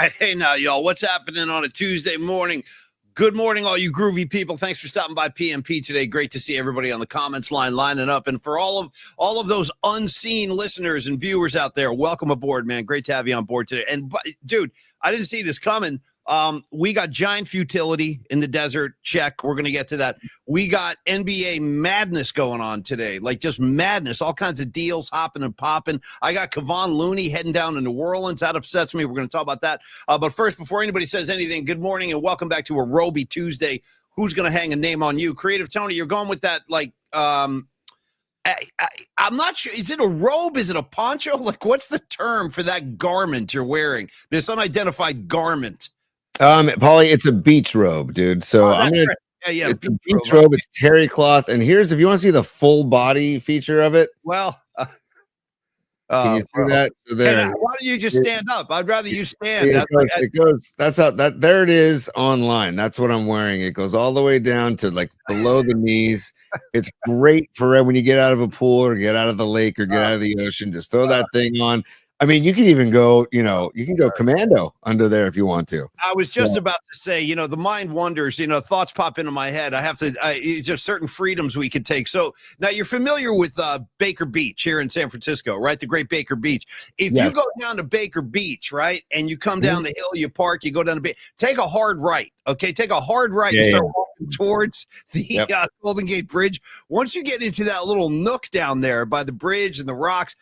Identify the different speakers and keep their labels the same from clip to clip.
Speaker 1: right. Hey, now, y'all, what's happening on a Tuesday morning? Good morning, all you groovy people. Thanks for stopping by PMP today. Great to see everybody on the comments line lining up. And for all of those unseen listeners and viewers out there, welcome aboard, man. Great to have you on board today. And, dude, I didn't see this coming. We got giant futility in the desert. Check. We're going to get to that. We got NBA madness going on today, like just madness, all kinds of deals hopping and popping. I got Kevon Looney heading down to New Orleans. That upsets me. We're going to talk about that. But first, before anybody says anything, good morning and welcome back to a Roby Tuesday. Who's going to hang a name on you? Creative Tony, you're going with that, like, I'm not sure. Is it a robe? Is it a poncho? Like, what's the term for that garment you're wearing? This unidentified garment.
Speaker 2: Paulie, it's a beach robe, dude. So I'm gonna,
Speaker 1: yeah,
Speaker 2: it's a beach robe. It's terry cloth, and here's if you want to see the full body feature of it.
Speaker 1: Well,
Speaker 2: can you see that? So there.
Speaker 1: Why don't you just stand up? I'd rather you stand.
Speaker 2: It goes. That's how that. There it is online. That's what I'm wearing. It goes all the way down to like below the knees. It's great for when you get out of a pool or get out of the lake or get out of the ocean. Just throw that thing on. I mean, you can even go, you can go commando under there if you want to.
Speaker 1: I was just about to say, the mind wanders, thoughts pop into my head. Just certain freedoms we could take. So now you're familiar with Baker Beach here in San Francisco, right? The great Baker Beach. If you go down to Baker Beach, right, and you come down the hill, you park, you go down the beach, take a hard right, okay? Take a hard right and start walking towards the Golden Gate Bridge. Once you get into that little nook down there by the bridge and the rocks,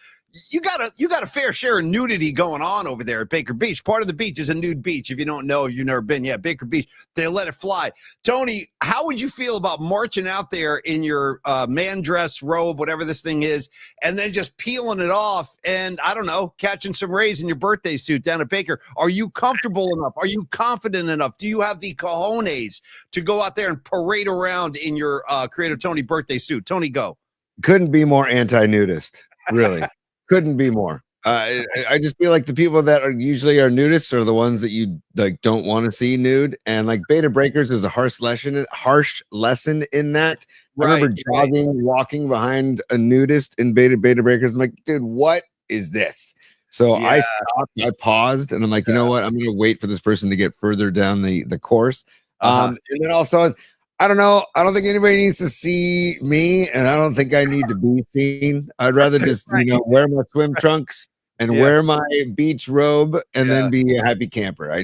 Speaker 1: you got a fair share of nudity going on over there at Baker Beach. Part of the beach is a nude beach. If you don't know, you've never been. Yeah, Baker Beach, they let it fly. Tony, how would you feel about marching out there in your man dress robe, whatever this thing is, and then just peeling it off and, I don't know, catching some rays in your birthday suit down at Baker? Are you comfortable enough? Are you confident enough? Do you have the cojones to go out there and parade around in your Creative Tony birthday suit? Tony, go.
Speaker 2: Couldn't be more anti-nudist, really. Couldn't be more. I just feel like the people that are usually nudists are the ones that you like don't want to see nude, and like Beta Breakers is a harsh lesson in that. Right, I remember jogging, walking behind a nudist in Beta Breakers. I'm like, dude, what is this? So I stopped, I paused, and I'm like, you know what? I'm going to wait for this person to get further down the course. And then also, I don't know. I don't think anybody needs to see me, and I don't think I need to be seen. I'd rather just, wear my swim trunks and wear my beach robe and then be a happy camper. I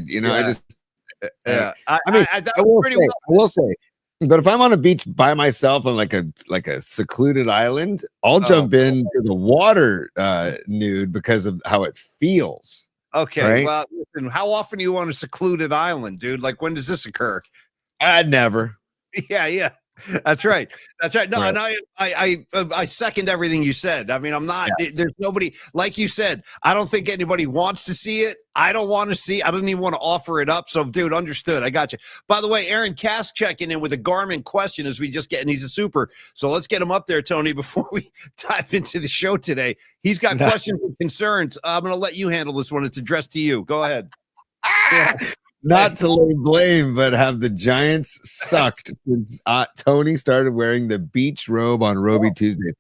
Speaker 2: will say, but if I'm on a beach by myself on like a secluded island, I'll jump into the water nude because of how it feels.
Speaker 1: Okay. Right? Well, listen, how often do you want a secluded island, dude? Like, when does this occur?
Speaker 2: Never.
Speaker 1: Yeah. That's right. No, right. And I second everything you said. I mean, I'm not, there's nobody, like you said, I don't think anybody wants to see it. I don't want to see, I don't even want to offer it up. So, dude, understood. I got you. By the way, Aaron Cass checking in with a Garmin question as we just get, and he's a super. So let's get him up there, Tony, before we dive into the show today. He's got questions and concerns. I'm going to let you handle this one. It's addressed to you. Go ahead.
Speaker 2: Not to lay blame, but have the Giants sucked since Tony started wearing the beach robe on Roby Tuesday?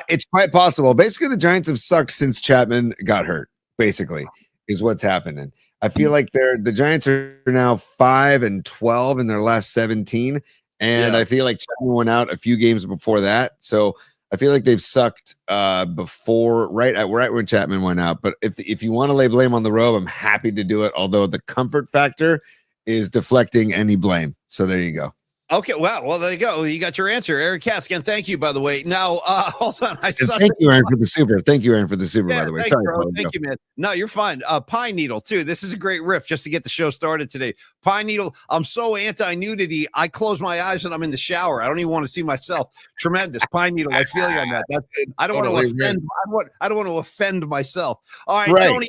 Speaker 2: It's quite possible. Basically, the Giants have sucked since Chapman got hurt, basically, is what's happening. I feel like the Giants are now 5-12 in their last 17, and I feel like Chapman went out a few games before that. So I feel like they've sucked before, right when Chapman went out. But if you want to lay blame on the robe, I'm happy to do it. Although the comfort factor is deflecting any blame. So there you go.
Speaker 1: Okay, well, there you go. You got your answer, Aaron Caskin. Thank you, by the way. Now, hold on.
Speaker 2: Thank you, Aaron, for the super. Thank you, Aaron, for the super. By the way,
Speaker 1: sorry, bro. Thank you, man. No, you're fine. Pine Needle too. This is a great riff just to get the show started today. Pine Needle. I'm so anti-nudity. I close my eyes when I'm in the shower. I don't even want to see myself. Tremendous. Pine Needle. I feel you on that. I don't want to offend. I don't want to offend myself. All right, Tony.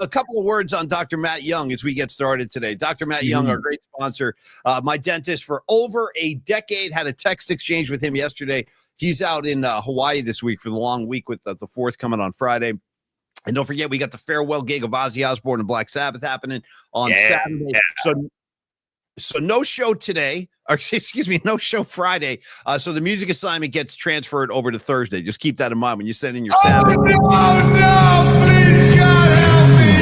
Speaker 1: A couple of words on Dr. Matt Young as we get started today. Dr. Matt Young, our great sponsor, my dentist for over a decade, had a text exchange with him yesterday. He's out in Hawaii this week for the long week with the 4th coming on Friday. And don't forget, we got the farewell gig of Ozzy Osbourne and Black Sabbath happening on Saturday. So no show today, or excuse me, no show Friday. So the music assignment gets transferred over to Thursday. Just keep that in mind when you send in your Saturday.
Speaker 3: No, please God help me.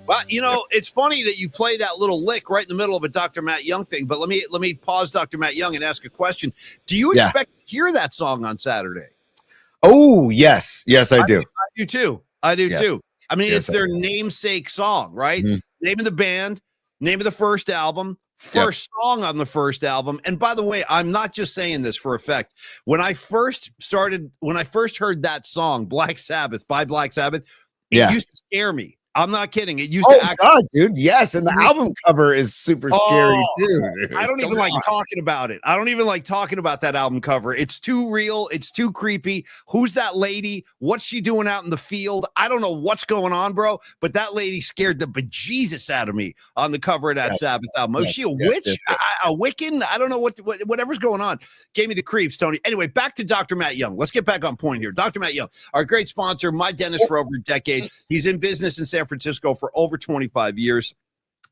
Speaker 1: Well, it's funny that you play that little lick right in the middle of a Dr. Matt Young thing. But let me pause Dr. Matt Young and ask a question. Do you expect to hear that song on Saturday?
Speaker 2: Oh, yes. Yes, I do.
Speaker 1: I do too. I do too. I mean,
Speaker 2: Yes,
Speaker 1: it's their namesake song, right?
Speaker 2: Mhm.
Speaker 1: Name of the band, name of the first album, first song on the first album. And by the way, I'm not just saying this for effect. When I first heard that song, Black Sabbath by Black Sabbath, it used to scare me. I'm not kidding. It used to act.
Speaker 2: God, dude. Yes. And the album cover is super scary too.
Speaker 1: I don't even like talking about it. I don't even like talking about that album cover. It's too real. It's too creepy. Who's that lady? What's she doing out in the field? I don't know what's going on, bro. But that lady scared the bejesus out of me on the cover of that Sabbath album. Is she a witch? A Wiccan? I don't know whatever's going on. Gave me the creeps, Tony. Anyway, back to Dr. Matt Young. Let's get back on point here. Dr. Matt Young, our great sponsor, my dentist for over a decade. He's in business in San Francisco for over 25 years.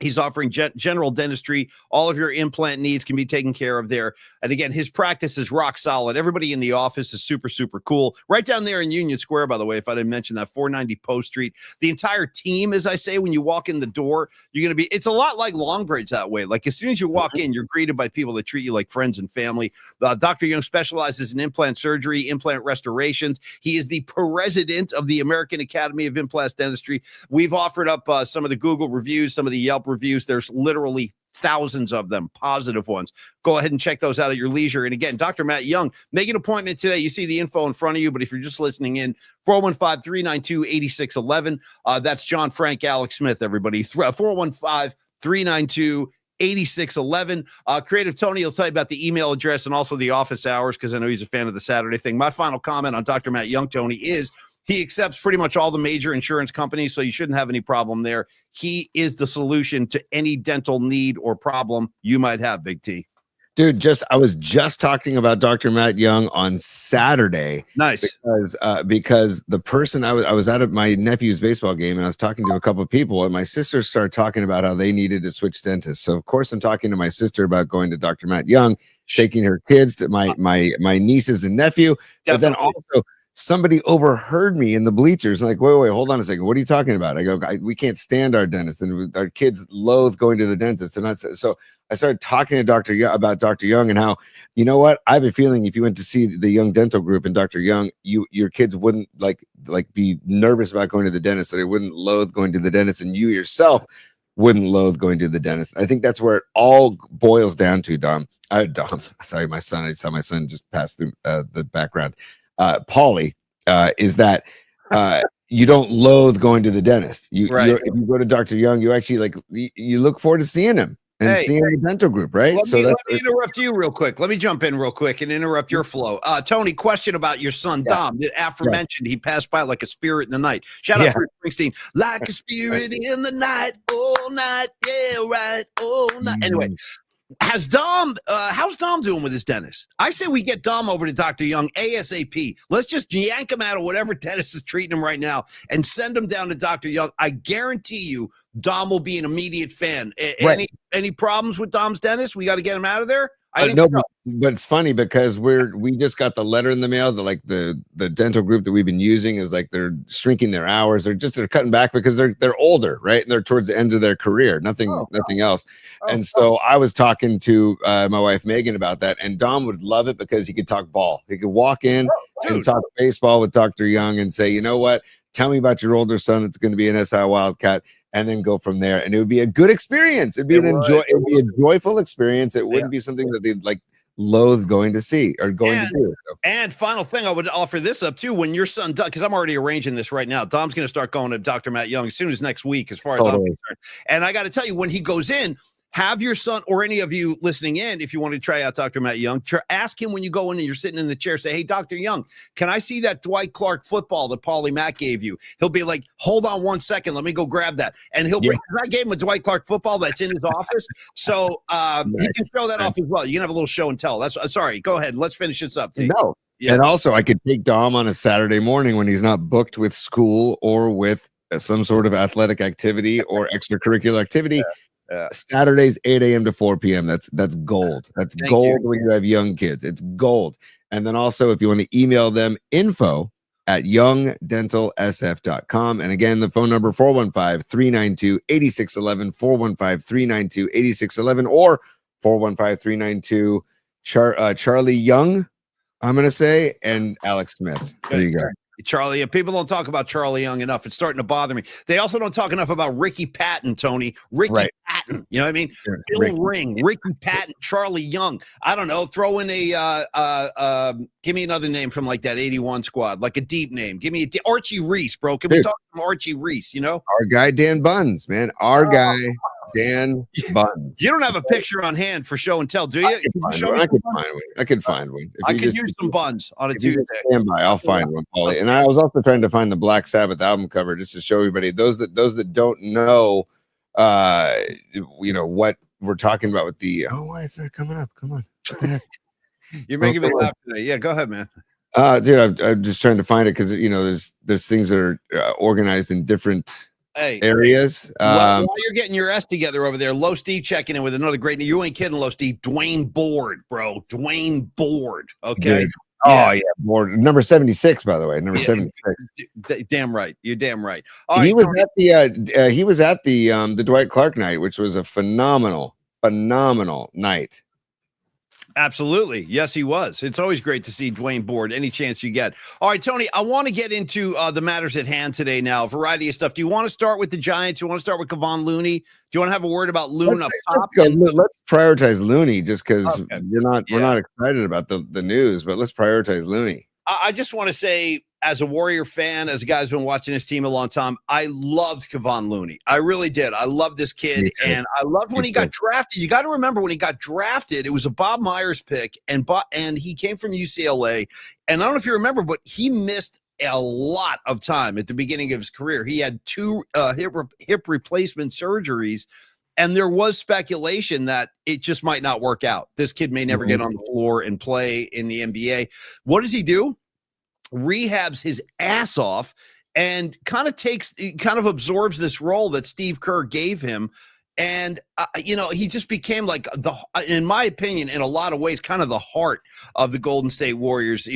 Speaker 1: He's offering general dentistry. All of your implant needs can be taken care of there. And again, his practice is rock solid. Everybody in the office is super, super cool. Right down there in Union Square, by the way, if I didn't mention that, 490 Post Street. The entire team, as I say, when you walk in the door, it's a lot like Longbridge that way. Like as soon as you walk in, you're greeted by people that treat you like friends and family. Dr. Young specializes in implant surgery, implant restorations. He is the president of the American Academy of Implant Dentistry. We've offered up some of the Google reviews, some of the Yelp reviews. There's literally thousands of them, positive ones. Go ahead and check those out at your leisure. And again, Dr. Matt Young, make an appointment today. You see the info in front of you, but if you're just listening in, 415-392-8611. That's John Frank Alex Smith, everybody. 415-392-8611. Creative Tony will tell you about the email address and also the office hours, because I know he's a fan of the Saturday thing. My final comment on Dr. Matt Young, Tony, is he accepts pretty much all the major insurance companies, so you shouldn't have any problem there. He is the solution to any dental need or problem you might have, Big T.
Speaker 2: Dude, I was just talking about Dr. Matt Young on Saturday.
Speaker 1: Nice.
Speaker 2: Because the person I was at my nephew's baseball game, and I was talking to a couple of people, and my sister started talking about how they needed to switch dentists. So of course I'm talking to my sister about going to Dr. Matt Young, taking her kids to my nieces and nephew. Definitely. But then also somebody overheard me in the bleachers, like, wait, hold on a second. What are you talking about? I go, we can't stand our dentist, and our kids loathe going to the dentist. And so I started talking to Dr. Young about Dr. Young and how, you know what? I have a feeling if you went to see the Young Dental Group and Dr. Young, your kids wouldn't like be nervous about going to the dentist, so they wouldn't loathe going to the dentist, and you yourself wouldn't loathe going to the dentist. I think that's where it all boils down to, Dom. Sorry, my son. I saw my son just pass through the background. Paulie, is that you don't loathe going to the dentist. If you go to Dr. Young, you actually you look forward to seeing him and seeing the dental group, right?
Speaker 1: Let me interrupt you real quick. Let me jump in real quick and interrupt your flow. Tony, question about your son, Dom. The aforementioned, he passed by like a spirit in the night. Shout out to Springsteen. Like a spirit in the night, all night, all night. Anyway, how's Dom doing with his dentist? I say we get Dom over to Dr. Young ASAP. Let's just yank him out of whatever dentist is treating him right now and send him down to Dr. Young. I guarantee you Dom will be an immediate fan. Any problems with Dom's dentist? We got to get him out of there?
Speaker 2: No, but it's funny because we just got the letter in the mail that the dental group that we've been using is they're shrinking their hours. They're cutting back because they're older, right? And they're towards the end of their career. Nothing else. So I was talking to my wife Megan about that, and Dom would love it because he could talk ball. He could walk in and talk baseball with Dr. Young and say, you know what? Tell me about your older son that's going to be an SI Wildcat, and then go from there. And it would be a good experience. It'd be a joyful experience. It wouldn't be something that they'd loathe going to see or going to do. So.
Speaker 1: And final thing, I would offer this up too. When your son does, because I'm already arranging this right now. Dom's going to start going to Dr. Matt Young as soon as next week, as far as I'm concerned. And I got to tell you, when he goes in, have your son or any of you listening in, if you want to try out Dr. Matt Young, ask him when you go in and you're sitting in the chair, say, hey, Dr. Young, can I see that Dwight Clark football that Paulie Matt gave you? He'll be like, hold on 1 second. Let me go grab that. And he'll bring, I gave him a Dwight Clark football that's in his office. So he can show that off as well. You can have a little show and tell. That's sorry. Go ahead. Let's finish this up.
Speaker 2: No. Yeah. And also I could take Dom on a Saturday morning when he's not booked with school or with some sort of athletic activity or extracurricular activity. Saturdays 8 a.m. to 4 p.m. That's gold. That's gold when you have young kids. It's gold. And then also if you want to email them info at youngdentalsf.com. And again, the phone number 415-392-8611, 415-392-8611, or 415-392 Charlie Young, I'm going to say, and Alex Smith. There you go.
Speaker 1: Charlie, people don't talk about Charlie Young enough. It's starting to bother me. They also don't talk enough about Ricky Patton, Tony. Ricky Patton. You know what I mean? Sure. Bill Ring, Ricky Patton, Charlie Young. I don't know. Throw in give me another name from like that 81 squad, like a deep name. Give me Archie Reese, bro. Can we talk from Archie Reese, you know?
Speaker 2: Our guy, Dan Buns, man. Our guy, Dan Buns.
Speaker 1: You don't have a picture on hand for show and tell, do you?
Speaker 2: I could find one.
Speaker 1: I could use some buns on a Tuesday.
Speaker 2: Stand by, I'll find one, Paulie. And I was also trying to find the Black Sabbath album cover just to show everybody, those that don't know, what we're talking about with the. Oh, why is that coming up? Come on, what the heck?
Speaker 1: You're making me laugh today. Yeah, go ahead, man.
Speaker 2: Dude, I'm just trying to find it because there's things that are organized in different areas.
Speaker 1: While you're getting your S together over there, Low Steve checking in with another great. You ain't kidding, Low Steve. Dwayne Board, bro. Dwayne Board. Okay.
Speaker 2: Dude. Oh yeah, Board. Number 76, by the way. Number 76.
Speaker 1: Damn right. You're damn right.
Speaker 2: He was at the Dwight Clark night, which was a phenomenal night.
Speaker 1: Absolutely. Yes, he was. It's always great to see Dwayne Board any chance you get. All right, Tony, I want to get into the matters at hand today now, a variety of stuff. Do you want to start with the Giants? Do you want to start with Kevon Looney? Do you want to have a word about Loon up top?
Speaker 2: Let's prioritize Looney just because we're not excited about the news, but let's prioritize Looney.
Speaker 1: I just want to say, as a Warrior fan, as a guy who's been watching this team a long time, I loved Kevon Looney. I really did. I love this kid, and I loved when he got drafted. You got to remember when he got drafted, it was a Bob Myers pick, and he came from UCLA. And I don't know if you remember, but he missed a lot of time at the beginning of his career. He had 2 hip replacement surgeries, and there was speculation that it just might not work out. This kid may never get on the floor and play in the NBA. What does he do? Rehabs his ass off and kind of absorbs this role that Steve Kerr gave him. And, he just became like in my opinion, in a lot of ways, kind of the heart of the Golden State Warriors,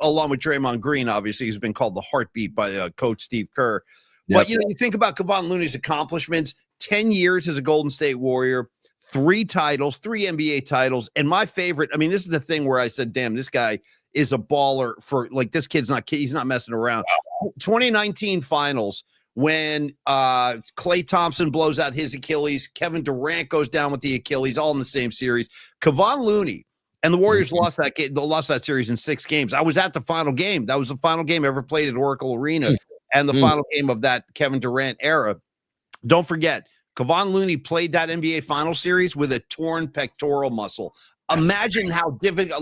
Speaker 1: along with Draymond Green, obviously, he's been called the heartbeat by Coach Steve Kerr. Yep. But, you think about Kevon Looney's accomplishments, 10 years as a Golden State Warrior, 3 titles, 3 NBA titles. And my favorite, this is the thing where I said, damn, this guy is a baller for this kid's he's not messing around. 2019 finals when Klay Thompson blows out his Achilles, Kevin Durant goes down with the Achilles, all in the same series. Kevon Looney and the Warriors lost that game. They lost that series in 6 games. I was at the final game. That was the final game ever played at Oracle Arena and the final game of that Kevin Durant era. Don't forget, Kevon Looney played that NBA final series with a torn pectoral muscle. Imagine how difficult,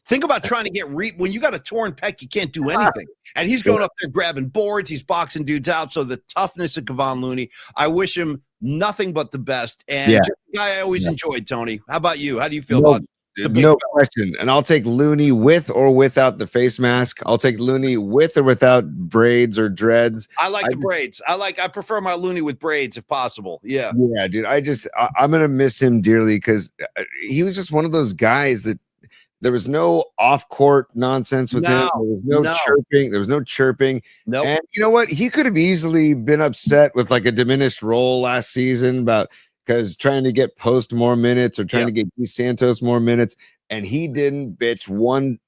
Speaker 1: think about trying to get when you got a torn pec, you can't do anything. And he's going up there grabbing boards. He's boxing dudes out. So the toughness of Kevon Looney, I wish him nothing but the best. And just a guy I always enjoyed, Tony. How about you? How do you feel about
Speaker 2: no question. And I'll take Looney with or without the face mask. I'll take Looney with or without braids or dreads.
Speaker 1: I like the braids. I prefer my Looney with braids if possible. Yeah.
Speaker 2: Yeah, dude. I'm going to miss him dearly because he was just one of those guys that there was no off-court nonsense with him. There was no chirping. There was no chirping.
Speaker 1: Nope.
Speaker 2: And you know what? He could have easily been upset with a diminished role last season because trying to get Post more minutes or trying to get D Santos more minutes, and he didn't bitch one.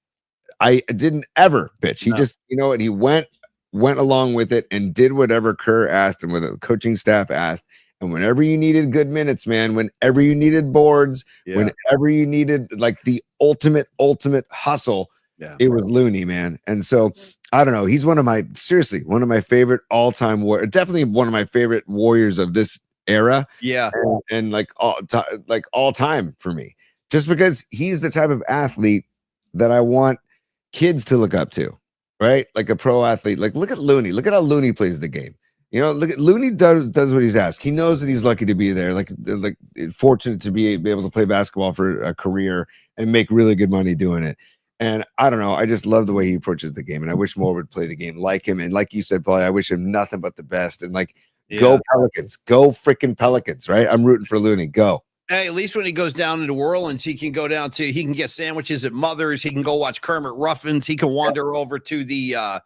Speaker 2: I didn't ever bitch. He just, he went along with it and did whatever Kerr asked and what the coaching staff asked. And whenever you needed good minutes, man, whenever you needed boards, whenever you needed the ultimate hustle, it was Looney, man. And so I don't know. He's one of my favorite all-time warriors. Definitely one of my favorite Warriors of this era, and all time for me, just because he's the type of athlete that I want kids to look up to, right? Like a pro athlete. Look at Looney. Look at how Looney plays the game. Look at Looney does what he's asked. He knows that he's lucky to be there, fortunate to be able to play basketball for a career and make really good money doing it. And I don't know. I just love the way he approaches the game, and I wish more would play the game like him. And like you said, Paul, I wish him nothing but the best. And go Pelicans, go freaking Pelicans, right? I'm rooting for Looney. Go.
Speaker 1: Hey, at least when he goes down to New Orleans, he can get sandwiches at Mother's. He can go watch Kermit Ruffins. He can wander over to the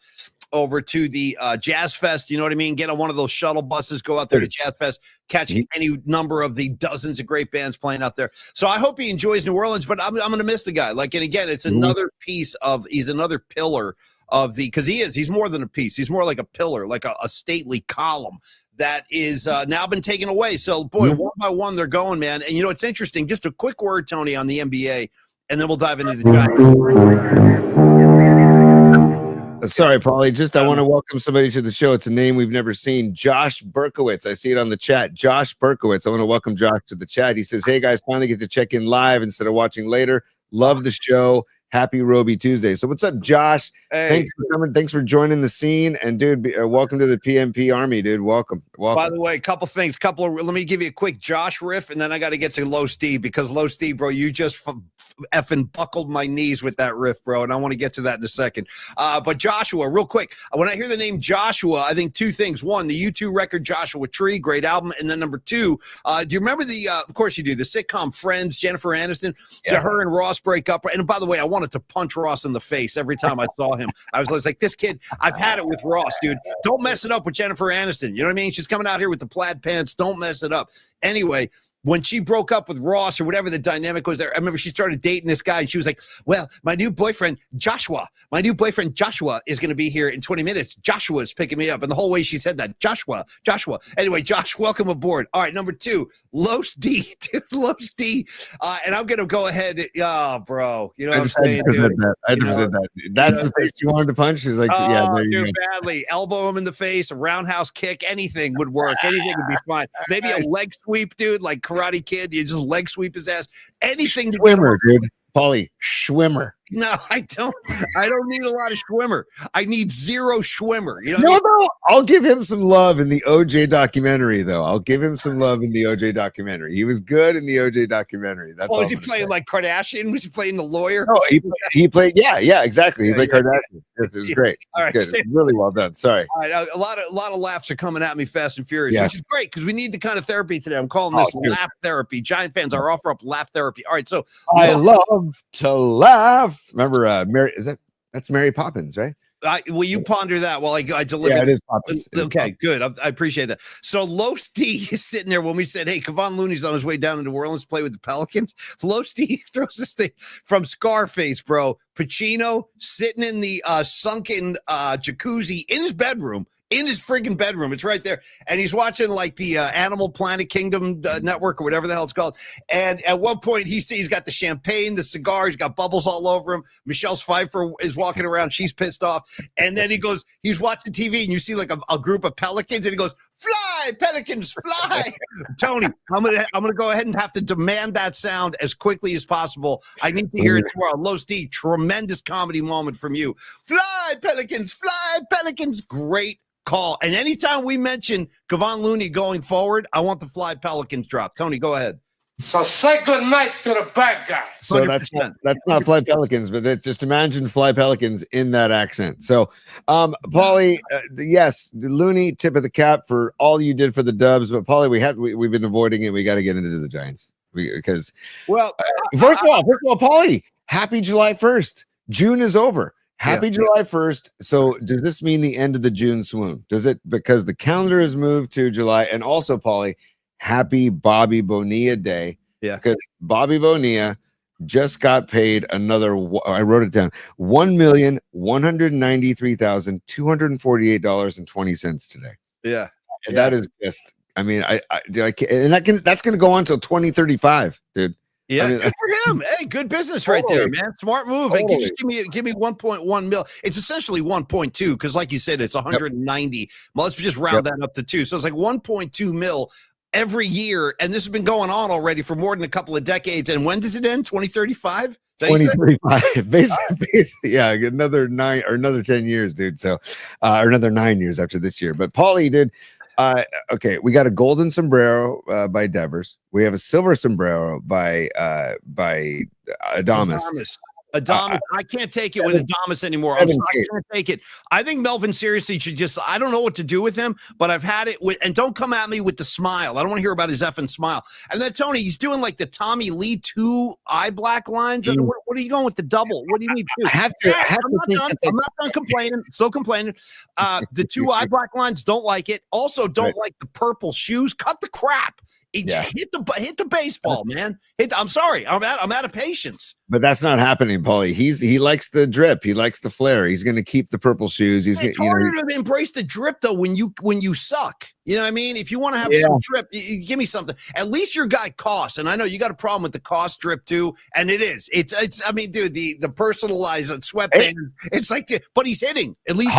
Speaker 1: Jazz Fest. You know what I mean? Get on one of those shuttle buses, go out there to Jazz Fest, catch any number of the dozens of great bands playing out there. So I hope he enjoys New Orleans, but I'm going to miss the guy. Like, and again, it's another piece of, he's another pillar of because he's more than a piece. He's more like a pillar, like a stately column that is now been taken away. So, boy, one by one, they're going, man. And, you know, it's interesting. Just a quick word, Tony, on the NBA, and then we'll dive into the Giants.
Speaker 2: Sorry, Paulie. I want to welcome somebody to the show. It's a name we've never seen. Josh Berkowitz. I see it on the chat. Josh Berkowitz. I want to welcome Josh to the chat. He says, hey, guys, finally get to check in live instead of watching later. Love the show. Happy Roby Tuesday. So what's up, Josh?
Speaker 1: Hey.
Speaker 2: Thanks for coming. Thanks for joining the scene. And, dude, welcome to the PMP Army, dude. Welcome.
Speaker 1: By the way, couple things. Let me give you a quick Josh riff, and then I got to get to Low Steve, because Low Steve, bro, you just effing buckled my knees with that riff, bro, and I want to get to that in a second. But Joshua, real quick, when I hear the name Joshua, I think two things. One, the U2 record Joshua Tree, great album. And then number two, do you remember of course you do, the sitcom Friends, Jennifer Aniston? So her and Ross break up. And by the way, I wanted to punch Ross in the face every time I saw him. I was like, this kid, I've had it with Ross, dude. Don't mess it up with Jennifer Aniston. You know what I mean? She's coming out here with the plaid pants. Don't mess it up. Anyway, when she broke up with Ross or whatever the dynamic was there, I remember she started dating this guy, and she was like, well, my new boyfriend, Joshua is going to be here in 20 minutes. Joshua is picking me up. And the whole way she said that, Joshua. Anyway, Josh, welcome aboard. All right, number two, Los D. Los D. And I'm going to go ahead. Bro. You know what I'm saying, dude?
Speaker 2: I had to present that. That's the face you wanted to punch? She was like, yeah, there you
Speaker 1: go. Badly. Elbow him in the face, a roundhouse kick, anything would work. Anything would be fine. Maybe a leg sweep, dude, like Karate Kid, you just leg sweep his ass. Anything to
Speaker 2: Schwimmer, dude. Paulie, Schwimmer.
Speaker 1: No, I don't need a lot of Schwimmer. I need zero Schwimmer. You know
Speaker 2: what I mean? I'll give him some love in the OJ documentary, though. I'll give him some love in the OJ documentary. He was good in the OJ documentary. That's all.
Speaker 1: Was he playing like Kardashian? Was he playing the lawyer?
Speaker 2: No, he played. Yeah, exactly. He played Kardashian. It was great.
Speaker 1: All right,
Speaker 2: good. Really well done. Sorry.
Speaker 1: All right, a lot of laughs are coming at me fast and furious, which is great because we need the kind of therapy today. I'm calling this laugh therapy. Giant fans are offer up laugh therapy. All right, so
Speaker 2: I love to laugh. Remember, Mary? That's Mary Poppins, right?
Speaker 1: Will you ponder that while I deliver?
Speaker 2: Yeah, it is Poppins.
Speaker 1: Okay, good. I appreciate that. So Los D is sitting there when we said, hey, Kevon Looney's on his way down to New Orleans to play with the Pelicans. Los D throws this thing from Scarface, bro. Pacino sitting in the sunken jacuzzi in his bedroom. In his friggin' bedroom. It's right there. And he's watching like the Animal Planet Kingdom network or whatever the hell it's called. And at one point he's got the champagne, the cigar, he's got bubbles all over him. Michelle Pfeiffer is walking around. She's pissed off. And then he's watching TV and you see like a group of pelicans and he goes, fly, pelicans, fly. Tony, I'm gonna go ahead and have to demand that sound as quickly as possible. I need to hear it tomorrow. Los D, tremendous comedy moment from you. Fly, pelicans, great call. And anytime we mention Kevon Looney going forward, I want the Fly Pelicans drop. Tony, go ahead.
Speaker 3: So say good night to the bad guy.
Speaker 2: So that's not Fly Pelicans, but just imagine Fly Pelicans in that accent. So, Paulie, yes, Looney, tip of the cap for all you did for the Dubs. But Paulie, we've been avoiding it. We got to get into the Giants because first of all, Paulie, happy July 1st. June is over. Happy July 1st. So does this mean the end of the June swoon? Does it? Because the calendar has moved to July. And also, Paulie, happy Bobby Bonilla Day.
Speaker 1: Yeah.
Speaker 2: Because Bobby Bonilla just got paid another, I wrote it down, $1,193,248.20 today.
Speaker 1: Yeah.
Speaker 2: And that is just, I mean, that's going to go on until 2035, dude.
Speaker 1: Yeah, good for him. Hey, good business right there, man. Smart move. Hey, just give me 1.1 mil. It's essentially 1.2 because, like you said, it's 190. Well, let's just round that up to 2. So it's like 1.2 mil every year, and this has been going on already for more than a couple of decades. And when does it end? 2035.
Speaker 2: 2035, basically, yeah, another 9 or another 10 years, dude. So, or another 9 years after this year. But Paulie did. Okay, we got a golden sombrero by Devers. We have a silver sombrero by Adamas.
Speaker 1: Adames, I can't take it with Adames anymore. I'm sorry, I can't take it. I think Melvin seriously should I don't know what to do with him, but I've had it with, and don't come at me with the smile. I don't want to hear about his effing smile. And then Tony, he's doing like the Tommy Lee 2 eye black lines. What are you going with the double? What do you need to do? I'm not done complaining. Still complaining. The 2 eye black lines, don't like it. Also, don't like the purple shoes. Cut the crap. Hit the baseball, man. I'm sorry. I'm out of patience.
Speaker 2: But that's not happening, Paulie. He likes the drip. He likes the flair. He's going to keep the purple shoes.
Speaker 1: It's harder to embrace the drip though when you suck. You know what I mean? If you want to have some drip, you give me something. At least your guy costs, and I know you got a problem with the cost drip too. And it is. It's. I mean, dude, the personalized sweatband. It's like, but he's hitting. At least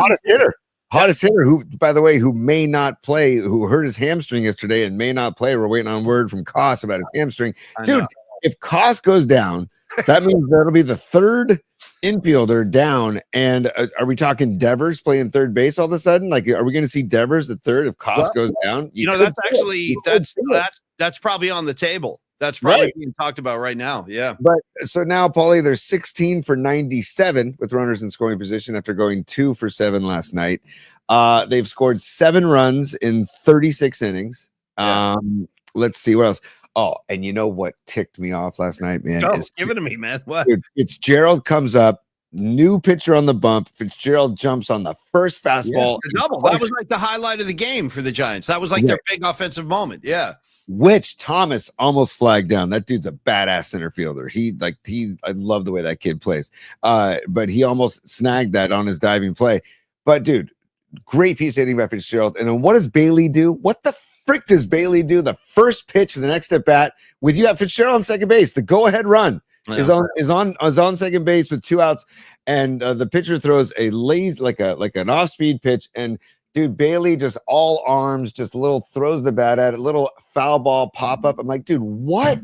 Speaker 2: hottest hitter, who, by the way, who may not play, who hurt his hamstring yesterday and may not play. We're waiting on word from Koss about his hamstring. Dude, if Koss goes down, that means that'll be the 3rd infielder down. And are we talking Devers playing third base all of a sudden? Like, are we going to see Devers at 3rd if Koss goes down?
Speaker 1: That's actually that's probably on the table. That's probably being talked about right now. Yeah.
Speaker 2: But so now, Paulie, they're 16 for 97 with runners in scoring position after going 2 for 7 last night. They've scored 7 runs in 36 innings. Let's see what else. Oh, and you know what ticked me off last night, man?
Speaker 1: Give it to me, man. What?
Speaker 2: Dude, Fitzgerald comes up, new pitcher on the bump. Fitzgerald jumps on the first fastball.
Speaker 1: The double. That was like the highlight of the game for the Giants. That was like their big offensive moment. Yeah.
Speaker 2: Which Thomas almost flagged down. That dude's a badass center fielder. I love the way that kid plays. But he almost snagged that on his diving play. But dude, great piece of hitting by Fitzgerald. And then what does Bailey do? What the frick does Bailey do? The first pitch, the next at bat, with you have Fitzgerald on second base. The go-ahead run is on second base with 2 outs, and the pitcher throws a lazy, like an off-speed pitch, and dude, Bailey just all arms, just throws the bat at it, little foul ball pop up. I'm like, dude, what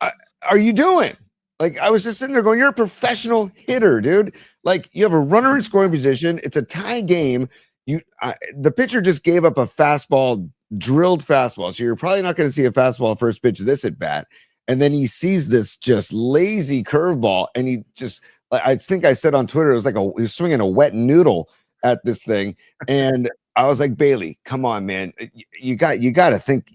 Speaker 2: are you doing? Like, I was just sitting there going, you're a professional hitter, dude. Like, you have a runner in scoring position. It's a tie game. The pitcher just gave up a drilled fastball. So you're probably not going to see a fastball first pitch this at bat. And then he sees this just lazy curveball. And he just, I think I said on Twitter, it was like he was swinging a wet noodle at this thing. And I was like, Bailey, come on, man. You got to think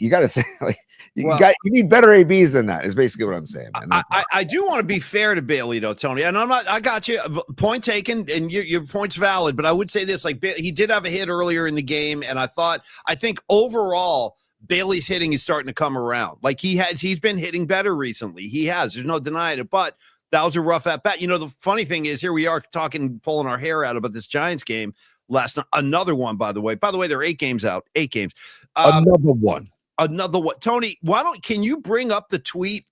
Speaker 2: like you need better ABs than that is basically what I'm saying, man.
Speaker 1: I do want to be fair to Bailey though, Tony. And I got you. Point taken, and your point's valid, but I would say this, like, he did have a hit earlier in the game. And I think overall Bailey's hitting is starting to come around. Like he's been hitting better recently. He has, there's no denying it, but that was a rough at bat. You know, the funny thing is, here we are pulling our hair out about this Giants game last night. Another one, by the way. There are 8 games out. 8 games.
Speaker 2: Another one.
Speaker 1: Tony, can you bring up the tweet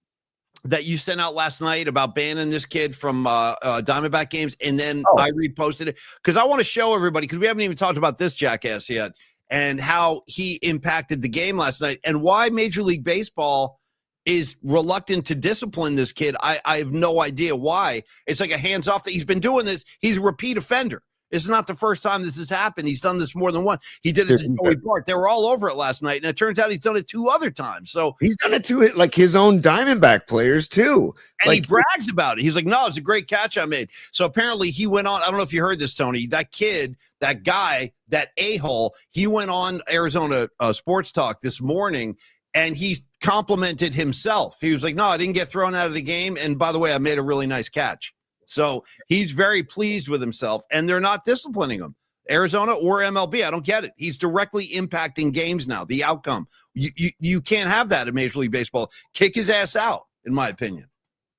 Speaker 1: that you sent out last night about banning this kid from Diamondback games? And then I reposted it because I want to show everybody, because we haven't even talked about this jackass yet, and how he impacted the game last night and why Major League Baseball is reluctant to discipline this kid. I have no idea why. It's like a hands-off that he's been doing this. He's a repeat offender. It's not the first time this has happened. He's done this more than once. He did it to Joey Bart. They were all over it last night, and it turns out he's done it 2 other times. So
Speaker 2: he's done it to like his own Diamondback players too.
Speaker 1: And he brags about it. He's like, no, it's a great catch I made. So apparently he went on. I don't know if you heard this, Tony. That kid, that guy, that a-hole, he went on Arizona Sports Talk this morning, and he complimented himself. He was like, no, I didn't get thrown out of the game. And by the way, I made a really nice catch. So he's very pleased with himself, and they're not disciplining him. Arizona or MLB, I don't get it. He's directly impacting games now, the outcome. You can't have that in Major League Baseball. Kick his ass out, in my opinion.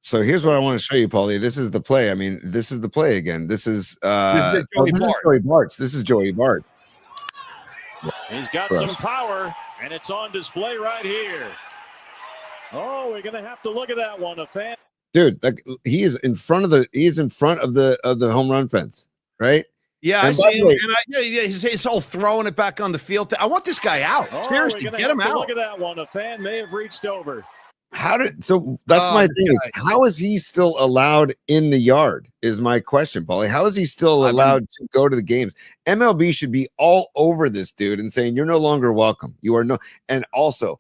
Speaker 2: So here's what I want to show you, Paulie. This is the play. I mean, this is the play again. This is Joey Bart. This is Joey Bart.
Speaker 4: He's got some power, and it's on display right here. Oh, we're going to have to look at that one. A fan.
Speaker 2: Dude, like, he is in front of the home run fence, right?
Speaker 1: Yeah, I see him. He's all throwing it back on the field. I want this guy out. Seriously, get him out.
Speaker 4: Look at that one. A fan may have reached over.
Speaker 2: That's my thing is, how is he still allowed in the yard is my question, Paulie. How is he still allowed to go to the games? MLB should be all over this dude and saying, you're no longer welcome. You are no. And also,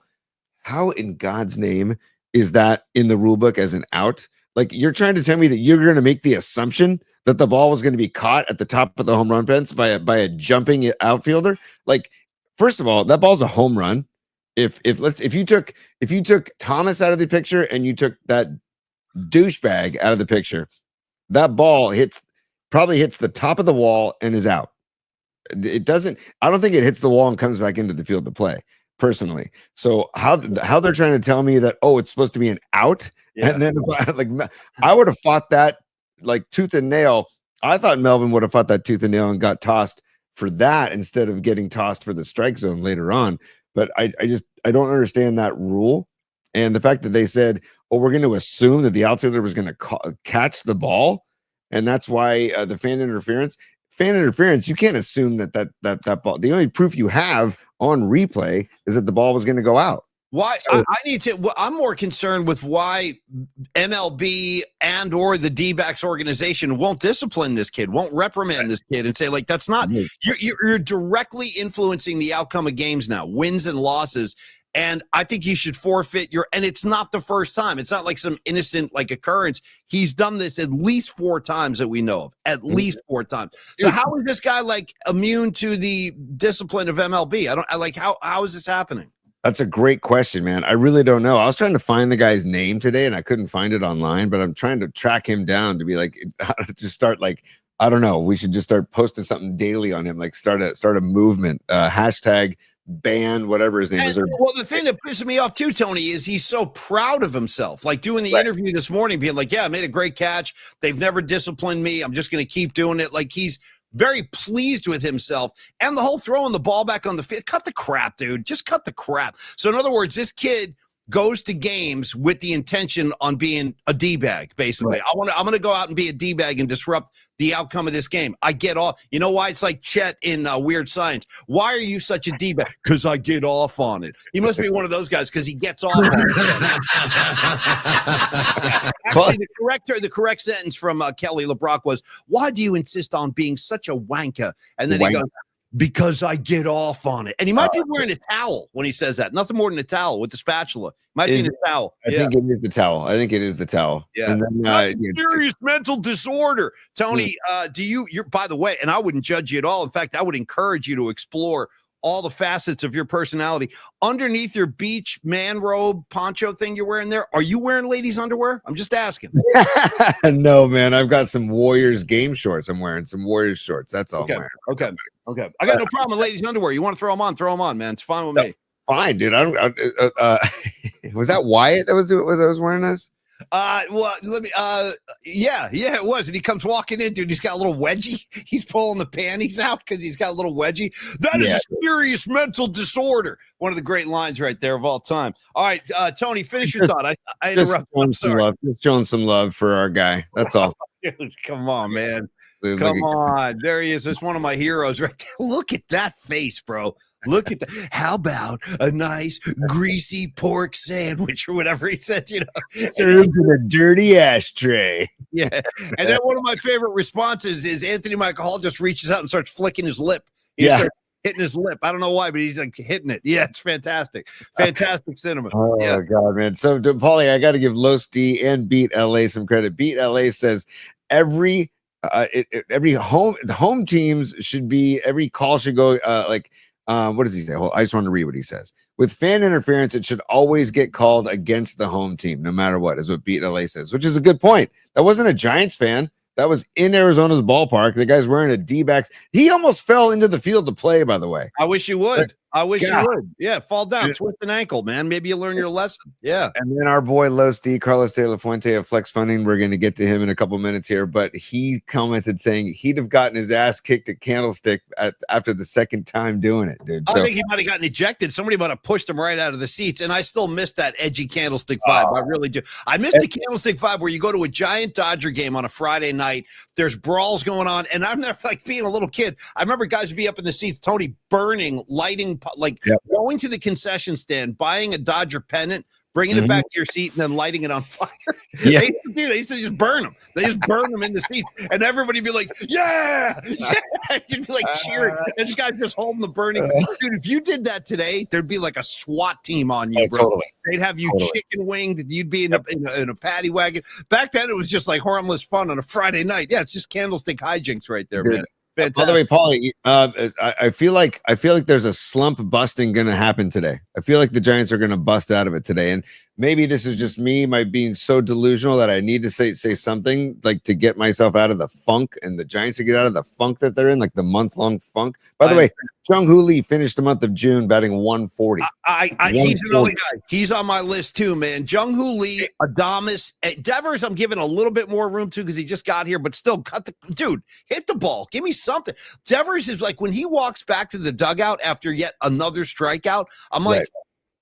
Speaker 2: how in God's name is that in the rule book as an out? Like, you're trying to tell me that you're going to make the assumption that the ball was going to be caught at the top of the home run fence by a jumping outfielder. Like, first of all, that ball's a home run. If you took Thomas out of the picture and you took that douchebag out of the picture, that ball probably hits the top of the wall and is out. It doesn't. I don't think it hits the wall and comes back into the field to play, personally. So how they're trying to tell me that, oh, it's supposed to be an out, and then I would have fought that like tooth and nail. I thought Melvin would have fought that tooth and nail and got tossed for that instead of getting tossed for the strike zone later on. But I don't understand that rule, and the fact that they said, oh, we're going to assume that the outfielder was going to catch the ball, and that's why the fan interference. You can't assume that ball. The only proof you have on replay is that the ball was going to go out.
Speaker 1: Why? So, I'm more concerned with why MLB and or the D-backs organization won't discipline this kid, won't reprimand this kid, and say, like, that's not. You're directly influencing the outcome of games now, wins and losses. And I think he should forfeit and it's not the first time. It's not like some innocent occurrence. He's done this at least 4 times that we know of, at least 4 times. So how is this guy immune to the discipline of MLB? How is this happening?
Speaker 2: That's a great question, man. I really don't know. I was trying to find the guy's name today and I couldn't find it online, but I'm trying to track him down to be just start I don't know. We should just start posting something daily on him, start a movement, hashtag ban whatever his name is.
Speaker 1: Well, the thing that pisses me off too, Tony, is he's so proud of himself. Like doing the interview this morning, being like, yeah, I made a great catch. They've never disciplined me. I'm just going to keep doing it. Like, he's very pleased with himself. And the whole throwing the ball back on the field, cut the crap, dude. Just cut the crap. So in other words, this kid goes to games with the intention on being a D-bag, basically. Right. I'm going to go out and be a D-bag and disrupt the outcome of this game. I get off. You know why? It's like Chet in Weird Science. Why are you such a D-bag? Because I get off on it. He must be one of those guys because he gets off on it. Actually, the correct sentence from Kelly LeBrock was, why do you insist on being such a wanker? And then he goes, because I get off on it. And he might be wearing a towel when he says that. Nothing more than a towel with the spatula. Might be in a towel.
Speaker 2: I think it is the towel.
Speaker 1: Yeah. And then, serious mental disorder. Tony, you're by the way, and I wouldn't judge you at all. In fact, I would encourage you to explore all the facets of your personality. Underneath your beach man robe poncho thing you're wearing there, are you wearing ladies' underwear? I'm just asking.
Speaker 2: No, man. I've got some Warriors game shorts. I'm wearing some Warriors shorts. That's all I'm wearing.
Speaker 1: Okay. I got no problem with ladies' underwear. You want to throw them on? Throw them on, man. It's fine with me.
Speaker 2: Fine, dude. Was that Wyatt that was wearing this?
Speaker 1: Well, let me. Yeah, it was. And he comes walking in, dude. He's got a little wedgie. He's pulling the panties out because he's got a little wedgie. That is a serious mental disorder. One of the great lines right there of all time. All right, Tony, finish your thought. I interrupted.
Speaker 2: Just showing some love for our guy. That's all.
Speaker 1: Dude, come on, man. Come on. There he is. That's one of my heroes right there. Look at that face, bro. Look at that. How about a nice greasy pork sandwich or whatever he said,
Speaker 2: served in a dirty ashtray.
Speaker 1: Yeah. And then one of my favorite responses is Anthony Michael Hall just reaches out and starts flicking his lip. He starts hitting his lip. I don't know why, but he's hitting it. Yeah, it's fantastic. Fantastic cinema.
Speaker 2: Oh, God, man. So, Paulie, I got to give Los D and Beat LA some credit. Beat LA says every home teams should be, every call should go what does he say? I just want to read what he says. With fan interference, it should always get called against the home team, no matter what, is what Beat LA says, which is a good point. That wasn't a Giants fan. That was in Arizona's ballpark. The guy's wearing a D-backs. He almost fell into the field to play, by the way.
Speaker 1: I wish you would. You would. Yeah, fall down, twist an ankle, man. Maybe you learn your lesson. Yeah.
Speaker 2: And then our boy Los D, Carlos De La Fuente of Flex Funding, we're going to get to him in a couple minutes here, but he commented saying he'd have gotten his ass kicked at Candlestick after the second time doing it, dude.
Speaker 1: I think he might have gotten ejected. Somebody might have pushed him right out of the seats, and I still miss that edgy Candlestick vibe. I really do. I miss the Candlestick vibe where you go to a Giant Dodger game on a Friday night, there's brawls going on, and I'm there being a little kid. I remember guys would be up in the seats, Tony, burning, lighting, going to the concession stand, buying a Dodger pennant, bringing it back to your seat and then lighting it on fire.
Speaker 2: Yeah.
Speaker 1: They used to just burn them. They just burn them in the seat, and everybody would be like, yeah. You'd be like cheering, and this guy's just holding the burning. Dude, if you did that today, there'd be like a SWAT team on you, bro.
Speaker 2: Totally.
Speaker 1: They'd have you chicken winged. You'd be in a paddy wagon. Back then, it was just like harmless fun on a Friday night. Yeah, it's just candlestick hijinks right there,
Speaker 2: Dude.
Speaker 1: man. Fantastic.
Speaker 2: By the way, Paulie, I feel like there's a slump busting going to happen today. I feel like the Giants are going to bust out of it today, and maybe this is just me, my being so delusional that I need to say something like to get myself out of the funk, and the Giants to get out of the funk that they're in, like the month-long funk. By the way, Jung-Hoo Lee finished the month of June batting 140.
Speaker 1: He's another guy. He's on my list too, man. Jung-Hoo Lee, Adames, Devers. I'm giving a little bit more room to because he just got here, but still, hit the ball. Give me something. Devers is like when he walks back to the dugout after yet another strikeout. I'm like,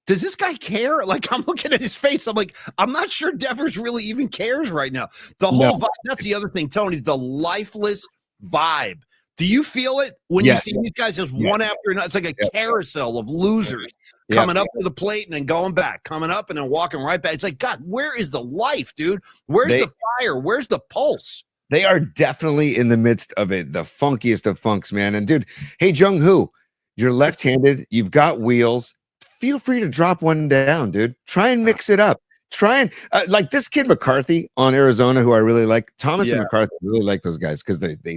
Speaker 1: does this guy care? Like, I'm looking at his face. I'm like, I'm not sure Devers really even cares right now. The whole vibe. That's the other thing, Tony. The lifeless vibe. Do you feel it when you see these guys just one after another? It's like a carousel of losers coming up to the plate and then going back, coming up and then walking right back. It's like, God, where is the life, dude? Where's the fire? Where's the pulse?
Speaker 2: They are definitely in the midst of it, the funkiest of funks, man. And dude, hey, Jung-Hoo, you're left-handed. You've got wheels. Feel free to drop one down, dude. Try and mix it up. Try and like this kid McCarthy on Arizona, who I really like. Thomas and McCarthy, really like those guys because they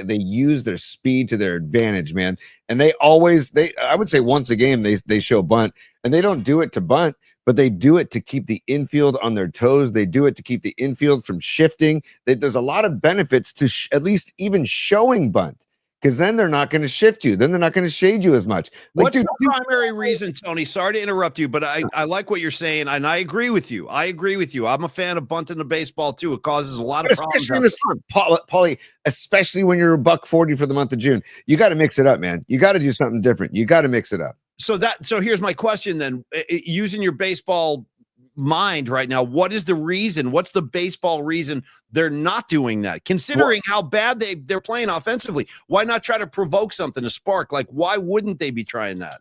Speaker 2: use their speed to their advantage, man. And I would say once a game they show bunt, and they don't do it to bunt, but they do it to keep the infield on their toes. They do it to keep the infield from shifting. There's a lot of benefits to at least even showing bunt. Because then they're not going to shift you. Then they're not going to shade you as much.
Speaker 1: What's the primary reason, Tony? Sorry to interrupt you, but I like what you're saying, and I agree with you. I'm a fan of bunting the baseball, too. It causes a lot of problems.
Speaker 2: Especially in the sun. Paulie, especially when you're $140 for the month of June. You got to mix it up, man. You got to do something different. You got to mix it up.
Speaker 1: So here's my question then. Using your baseball mind right now, what is the reason? What's the baseball reason they're not doing that? Considering how bad they're playing offensively, why not try to provoke something, a spark? Like, why wouldn't they be trying that?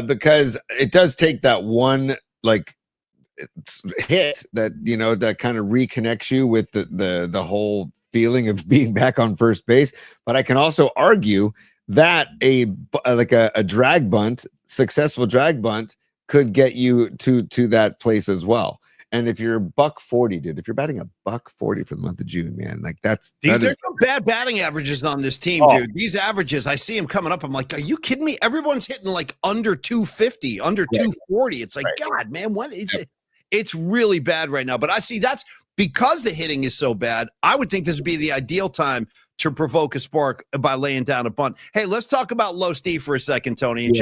Speaker 2: Because it does take that one hit that kind of reconnects you with the whole feeling of being back on first base. But I can also argue that a drag bunt, successful drag bunt, could get you to that place as well. And if you're $140, dude, if you're batting $140 for the month of June, man, like there's
Speaker 1: some bad batting averages on this team, dude. These averages, I see them coming up. I'm like, are you kidding me? Everyone's hitting like under 250, under 240. It's like, God, man, what is it? It's really bad right now. But I see that's because the hitting is so bad. I would think this would be the ideal time to provoke a spark by laying down a bunt. Hey, let's talk about Low Steve for a second, Tony. And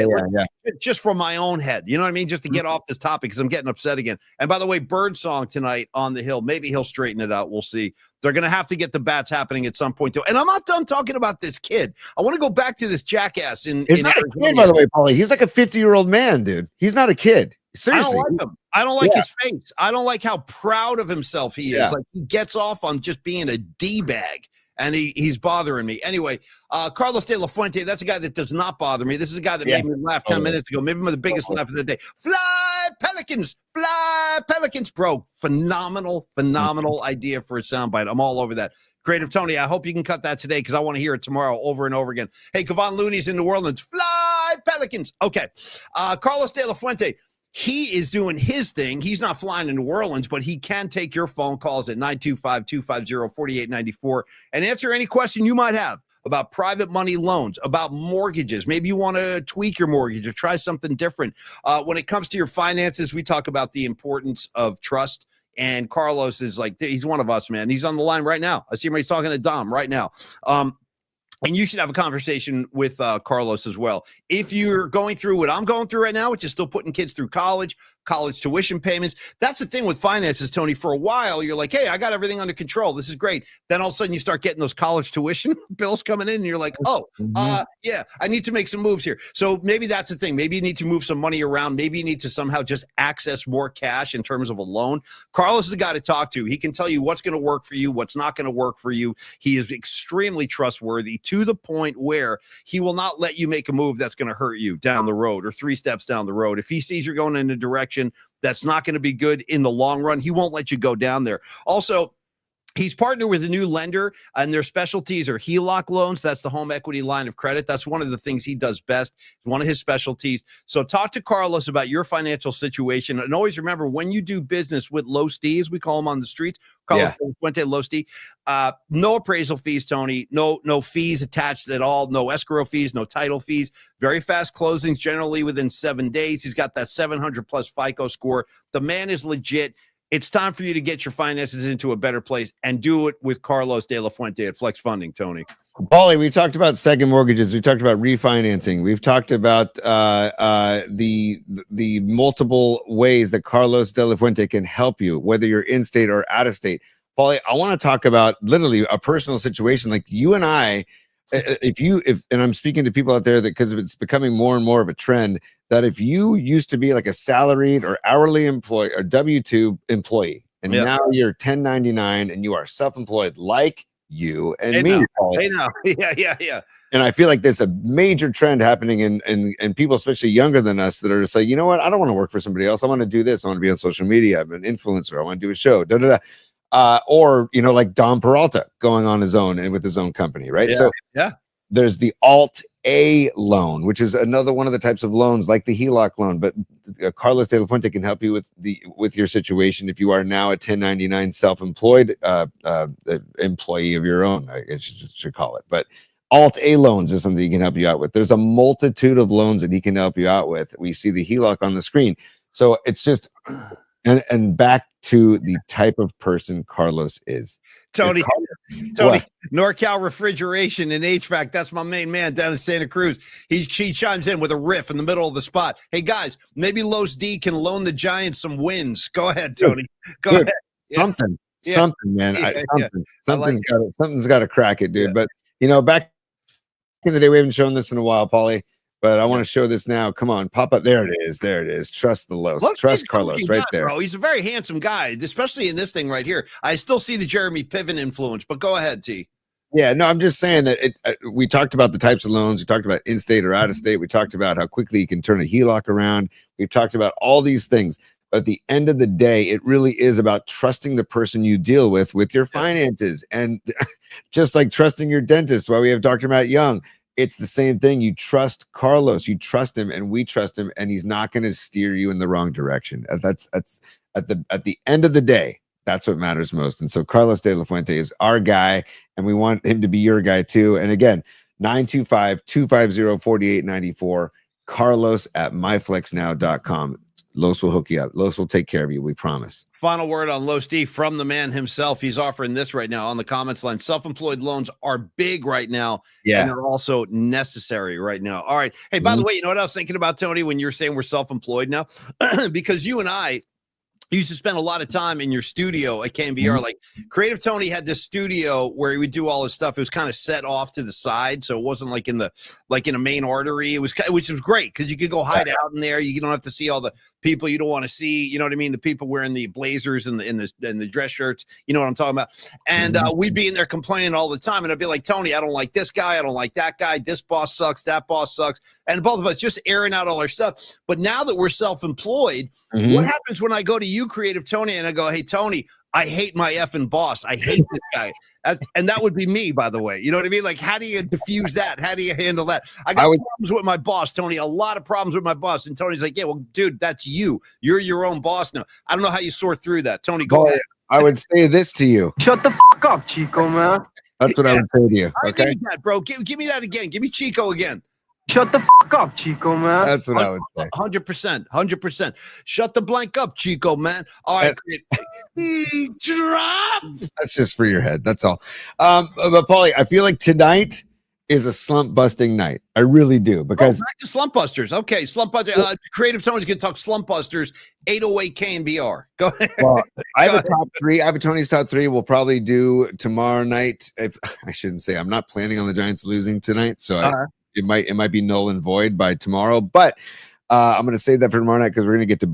Speaker 1: just from my own head, you know what I mean? Just to get off this topic because I'm getting upset again. And by the way, Bird song tonight on the Hill. Maybe he'll straighten it out. We'll see. They're going to have to get the bats happening at some point, too. And I'm not done talking about this kid. I want to go back to this jackass in
Speaker 2: not
Speaker 1: Arizona.
Speaker 2: A kid, by the way, Paulie. He's like a 50-year-old man, dude. He's not a kid. Seriously.
Speaker 1: I don't like him. I don't like his face. I don't like how proud of himself he is. Like he gets off on just being a D-bag. And he's bothering me. Anyway, Carlos De La Fuente, that's a guy that does not bother me. This is a guy that made me laugh 10 minutes ago. Maybe the biggest laugh of the day. Fly, Pelicans, bro. Phenomenal idea for a soundbite. I'm all over that. Creative Tony, I hope you can cut that today because I want to hear it tomorrow over and over again. Hey, Kevon Looney's in New Orleans. Fly, Pelicans. Okay. Carlos De La Fuente. He is doing his thing. He's not flying to New Orleans, but he can take your phone calls at 925-250-4894 and answer any question you might have about private money loans, about mortgages. Maybe you want to tweak your mortgage or try something different. When it comes to your finances, we talk about the importance of trust. And Carlos is like, he's one of us, man. He's on the line right now. I see him. He's talking to Dom right now. And you should have a conversation with Carlos as well. If you're going through what I'm going through right now, which is still putting kids through college tuition payments. That's the thing with finances, Tony. For a while, you're like, hey, I got everything under control. This is great. Then all of a sudden you start getting those college tuition bills coming in and you're like, I need to make some moves here. So maybe that's the thing. Maybe you need to move some money around. Maybe you need to somehow just access more cash in terms of a loan. Carlos is the guy to talk to. He can tell you what's going to work for you, what's not going to work for you. He is extremely trustworthy to the point where he will not let you make a move that's going to hurt you down the road or 3 steps down the road. If he sees you're going in a direction direction that's not going to be good in the long run. He won't let you go down there. Also, he's partnered with a new lender, and their specialties are HELOC loans. That's the home equity line of credit. That's one of the things he does best. It's one of his specialties. So talk to Carlos about your financial situation. And always remember, when you do business with Low Steve, as we call him on the streets, Carlos Fuente, Low Steve, no appraisal fees, Tony. No fees attached at all. No escrow fees, no title fees. Very fast closings, generally within 7 days. He's got that 700-plus FICO score. The man is legit. It's time for you to get your finances into a better place and do it with Carlos De La Fuente at Flex Funding, Tony.
Speaker 2: Paulie, we talked about second mortgages. We talked about refinancing. We've talked about the multiple ways that Carlos De La Fuente can help you, whether you're in state or out of state. Paulie, I want to talk about literally a personal situation. Like you and I, and I'm speaking to people out there that because it's becoming more and more of a trend that if you used to be like a salaried or hourly employee or W-2 employee, and now you're 1099 and you are self-employed like you and me.
Speaker 1: Yeah.
Speaker 2: And I feel like there's a major trend happening in people, especially younger than us, that are just like, you know what? I don't want to work for somebody else. I want to do this. I want to be on social media. I'm an influencer. I want to do a show. Or, like Don Peralta going on his own and with his own company, right?
Speaker 1: Yeah.
Speaker 2: So
Speaker 1: yeah.
Speaker 2: There's the Alt-A loan, which is another one of the types of loans like the HELOC loan. But Carlos De La Fuente can help you with your situation if you are now a 1099 self-employed employee of your own, I guess you should call it. But Alt-A loans is something he can help you out with. There's a multitude of loans that he can help you out with. We see the HELOC on the screen. So it's just, and back to the type of person Carlos is.
Speaker 1: Tony, NorCal Refrigeration and HVAC. That's my main man down in Santa Cruz. He chimes in with a riff in the middle of the spot. Hey guys, maybe Los D can loan the Giants some wins. Go ahead, Tony. Go ahead.
Speaker 2: Something, man. Something's got to crack it, dude. But back in the day, we haven't shown this in a while, Paulie. But I want to show this now. Come on, pop up. There it is. There it is. Trust the Los. Trust Carlos right there.
Speaker 1: Bro, he's a very handsome guy, especially in this thing right here. I still see the Jeremy Piven influence, but go ahead, T.
Speaker 2: Yeah, no, I'm just saying that we talked about the types of loans. We talked about in-state or out-of-state. We talked about how quickly you can turn a HELOC around. We've talked about all these things. But at the end of the day, it really is about trusting the person you deal with your finances. And just like trusting your dentist, why we have Dr. Matt Young. It's the same thing. You trust Carlos, you trust him, and we trust him, and he's not going to steer you in the wrong direction. That's at the end of the day, that's what matters most. And so Carlos De La Fuente is our guy, and we want him to be your guy too. And again, 925-250-4894, Carlos at myflexnow.com. Los will hook you up. Los will take care of you. We promise.
Speaker 1: Final word on Los D from the man himself. He's offering this right now on the comments line. Self-employed loans are big right now.
Speaker 2: Yeah.
Speaker 1: And they're also necessary right now. All right. Hey, by the way, you know what I was thinking about, Tony, when you're saying we're self-employed now? Because you and I used to spend a lot of time in your studio at KMBR. Like Creative Tony had this studio where he would do all his stuff. It was kind of set off to the side, so it wasn't like in a main artery. It was, which was great because you could go hide out in there. You don't have to see all the people you don't want to see. You know what I mean? The people wearing the blazers and the dress shirts. You know what I'm talking about? And we'd be in there complaining all the time, and I'd be like, Tony, I don't like this guy. I don't like that guy. This boss sucks. That boss sucks. And both of us just airing out all our stuff. But now that we're self-employed, what happens when I go to you, Creative Tony, and I go, hey, Tony, I hate my effing boss. I hate this guy. And that would be me, by the way. You know what I mean? Like, how do you diffuse that? How do you handle that? I got problems with my boss, Tony, a lot of problems with my boss. And Tony's like, yeah, well, dude, that's you. You're your own boss now. I don't know how you sort through that. Tony, go ahead.
Speaker 2: I would say this to you.
Speaker 3: Shut the fuck up, Chico, man.
Speaker 2: That's what I would say to you. Okay,
Speaker 1: give me that, bro. Give me that again. Give me Chico again.
Speaker 3: Shut the fuck up, Chico, man.
Speaker 2: That's what I would say.
Speaker 1: 100%. Shut the blank up, Chico, man. All right. Drop.
Speaker 2: That's just for your head. That's all. But Paulie, I feel like tonight is a slump busting night. I really do, because
Speaker 1: back to slump busters. Okay, slump busters. Creative Tony's gonna talk slump busters. 808 KNBR. Go ahead.
Speaker 2: Well, I have a top three. I have a Tony's top three. We'll probably do tomorrow night. If I shouldn't say, I'm not planning on the Giants losing tonight, so it might be null and void by tomorrow. But I'm going to save that for tomorrow night because we're going to get to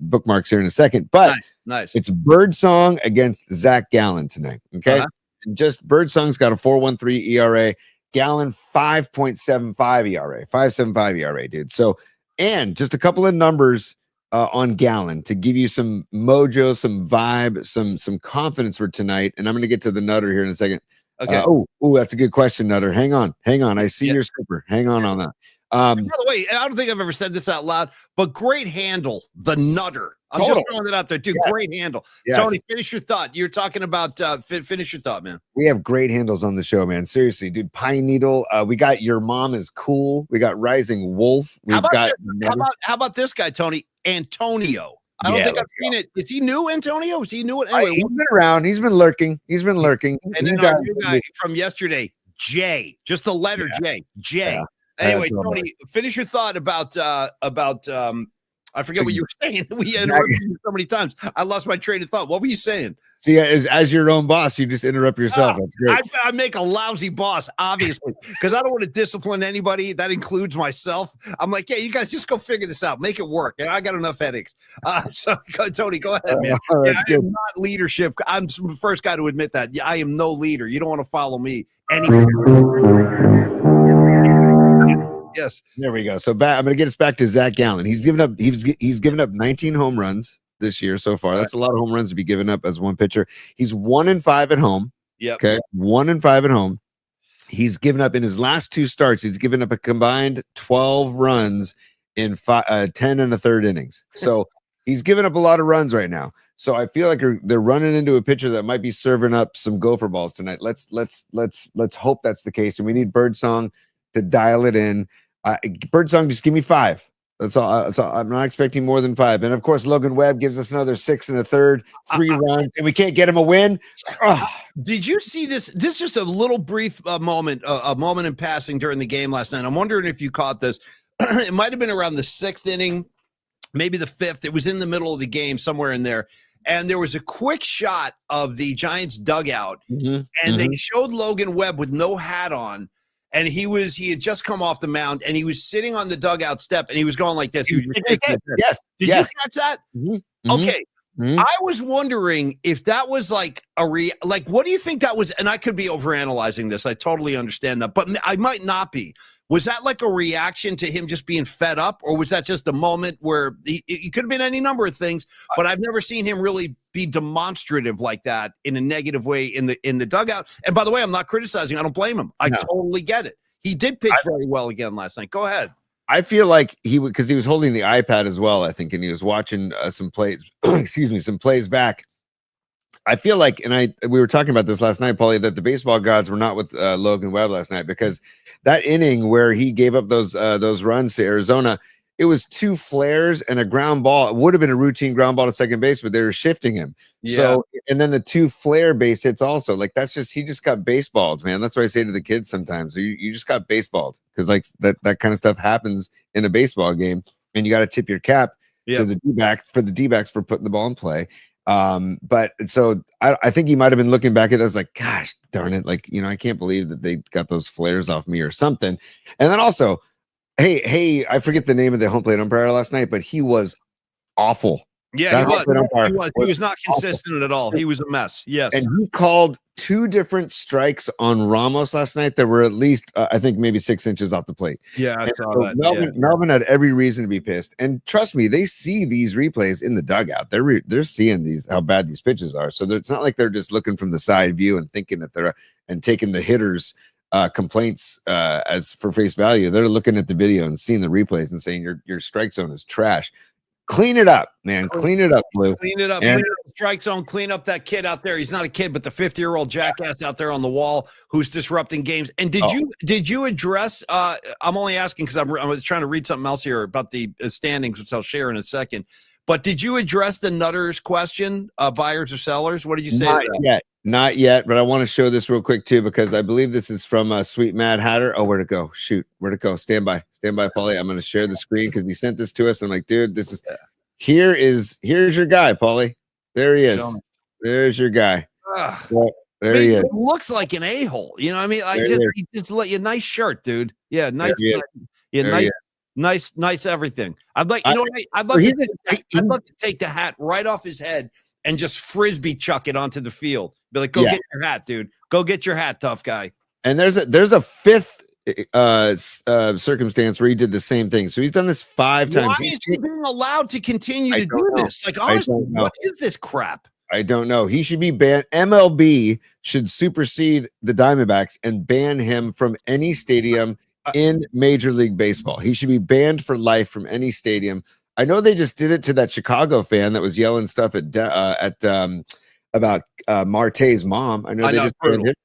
Speaker 2: bookmarks here in a second. But
Speaker 1: nice.
Speaker 2: It's Birdsong against Zach Gallen tonight. Okay, just Birdsong's got a 4.13 ERA. Gallen 5.75 ERA, 5.75 ERA, dude. So, and just a couple of numbers on Gallon to give you some mojo, some vibe, some confidence for tonight. And I'm going to get to the Nutter here in a second.
Speaker 1: Okay.
Speaker 2: That's a good question, Nutter. Hang on. I see your super. Hang on that.
Speaker 1: By the way, I don't think I've ever said this out loud, but great handle, the Nutter. I'm just throwing it out there too. Yes. Great handle. Yes. Tony, finish your thought. You're talking about finish your thought, man.
Speaker 2: We have great handles on the show, man. Seriously, dude. Pine Needle. We got Your Mom Is Cool. We got Rising Wolf. How
Speaker 1: about this guy, Tony? Antonio. I don't think I've seen it. Is he new, Antonio? Is he new? Anyway,
Speaker 2: he's been around. He's been lurking.
Speaker 1: And then our new guy from yesterday, J. Just the letter J. J. Yeah. Anyway, Tony, finish your thought about I forget what you were saying. We interrupted you so many times. I lost my train of thought. What were you saying?
Speaker 2: See, as your own boss, you just interrupt yourself. That's great.
Speaker 1: I make a lousy boss, obviously, because I don't want to discipline anybody. That includes myself. I'm like, yeah, you guys just go figure this out. Make it work. And I got enough headaches. Tony, go ahead, man. I am not leadership. I'm the first guy to admit that. I am no leader. You don't want to follow me anywhere. Yes.
Speaker 2: There we go. So I'm going to get us back to Zach Gallen. He's given up 19 home runs this year so far. That's a lot of home runs to be given up as one pitcher. He's 1-5 at home.
Speaker 1: Yeah.
Speaker 2: Okay. 1-5 at home. He's given up in his last 2 starts. He's given up a combined 12 runs in 10 1/3 innings. So he's given up a lot of runs right now. So I feel like they're running into a pitcher that might be serving up some gopher balls tonight. Let's hope that's the case. And we need Birdsong to dial it in. Birdsong, just give me 5. That's all. I'm not expecting more than 5. And of course, Logan Webb gives us another 6 1/3, 3 runs, and we can't get him a win.
Speaker 1: Did you see this? This is just a little brief moment, a moment in passing during the game last night. I'm wondering if you caught this. It might have been around the 6th inning, maybe the 5th. It was in the middle of the game, somewhere in there. And there was a quick shot of the Giants dugout, and they showed Logan Webb with no hat on. And he had just come off the mound, and he was sitting on the dugout step, and he was going like this.
Speaker 2: Yes.
Speaker 1: Did you catch that? Okay. I was wondering if that was like what do you think that was? And I could be overanalyzing this. I totally understand that, but I might not be. Was that like a reaction to him just being fed up, or was that just a moment where it could have been any number of things? But I've never seen him really be demonstrative like that in a negative way in the dugout. And by the way, I'm not criticizing. I don't blame him. I totally get it. He did pitch very well again last night. Go ahead.
Speaker 2: I feel like because he was holding the iPad as well, I think, and he was watching some plays. Some plays back. I feel like, and we were talking about this last night, Paulie, that the baseball gods were not with Logan Webb last night, because that inning where he gave up those runs to Arizona, it was 2 flares and a ground ball. It would have been a routine ground ball to second base, but they were shifting him. Yeah. So, and then the 2 flare base hits also. Like, he just got baseballed, man. That's what I say to the kids sometimes. You just got baseballed, because like that kind of stuff happens in a baseball game, and you got to tip your cap to the D-backs for putting the ball in play. But so I think he might have been looking back at us like, gosh darn it, like, I can't believe that they got those flares off me or something. And then also, hey, I forget the name of the home plate umpire last night, but he was awful.
Speaker 1: Yeah, he was not consistent at all. He was a mess. Yes.
Speaker 2: And he called 2 different strikes on Ramos last night that were at least, I think, maybe 6 inches off the plate.
Speaker 1: Yeah, I saw that.
Speaker 2: Melvin had every reason to be pissed. And trust me, they see these replays in the dugout. They're seeing how bad these pitches are. So it's not like they're just looking from the side view and thinking that and taking the hitters' complaints as for face value. They're looking at the video and seeing the replays and saying your strike zone is trash. Clean it up, man. Clean it up, Blue.
Speaker 1: Clean it up. Clean up the strike zone. Clean up that kid out there. He's not a kid, but the 50-year-old jackass out there on the wall who's disrupting games. And did you address? I'm only asking because I was trying to read something else here about the standings, which I'll share in a second. But did you address the Nutters question? Buyers or sellers? What did you say?
Speaker 2: Not yet. But I want to show this real quick too, because I believe this is from Sweet Mad Hatter. Oh, where'd it go? Shoot, where'd it go? Stand by, Paulie. I'm going to share the screen because he sent this to us. I'm like, dude, this is here's your guy, Paulie. There he is. There's your guy. There he is.
Speaker 1: It looks like an a-hole. You know what I mean? He just let you nice shirt, dude. Yeah, nice. Nice everything. I'd like to take the hat right off his head and just frisbee chuck it onto the field. Be like, go get your hat, dude. Go get your hat, tough guy.
Speaker 2: And there's a 5th circumstance where he did the same thing. So he's done this 5 times.
Speaker 1: Why is he being allowed to continue to do this? Like,
Speaker 2: I
Speaker 1: honestly,
Speaker 2: don't know.
Speaker 1: what is this crap?
Speaker 2: I don't know. He should be banned. MLB should supersede the Diamondbacks and ban him from any stadium in Major League Baseball. He should be banned for life from any stadium. I know they just did it to that Chicago fan that was yelling stuff about Marte's mom. I know they just banned him.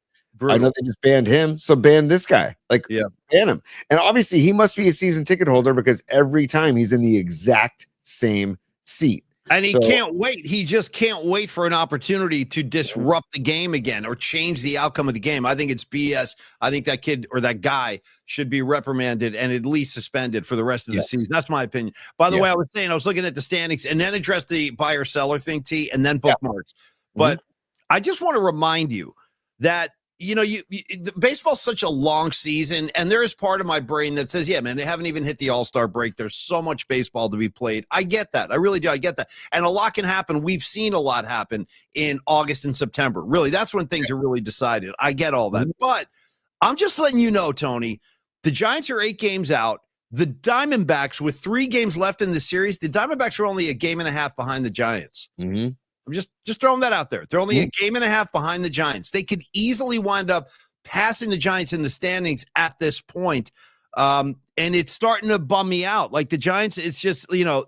Speaker 2: I know they just banned him. So ban this guy. Like, ban him. And obviously, he must be a season ticket holder because every time he's in the exact same seat.
Speaker 1: And he can't wait. He just can't wait for an opportunity to disrupt the game again or change the outcome of the game. I think it's BS. I think that kid or that guy should be reprimanded and at least suspended for the rest of the season. That's my opinion. By the way, I was looking at the standings and then addressed the buyer-seller thing, T, and then bookmarks. But I just want to remind you that baseball's such a long season, and there is part of my brain that says, yeah, man, they haven't even hit the All-Star break. There's so much baseball to be played. I get that. I really do. I get that. And a lot can happen. We've seen a lot happen in August and September. Really, that's when things are really decided. I get all that. But I'm just letting you know, Tony, the Giants are 8 games out. The Diamondbacks, with 3 games left in the series, the Diamondbacks are only a game and a half behind the Giants. I'm just throwing that out there. They're only a game and a half behind the Giants. They could easily wind up passing the Giants in the standings at this point. And it's starting to bum me out. Like the Giants, it's just, they're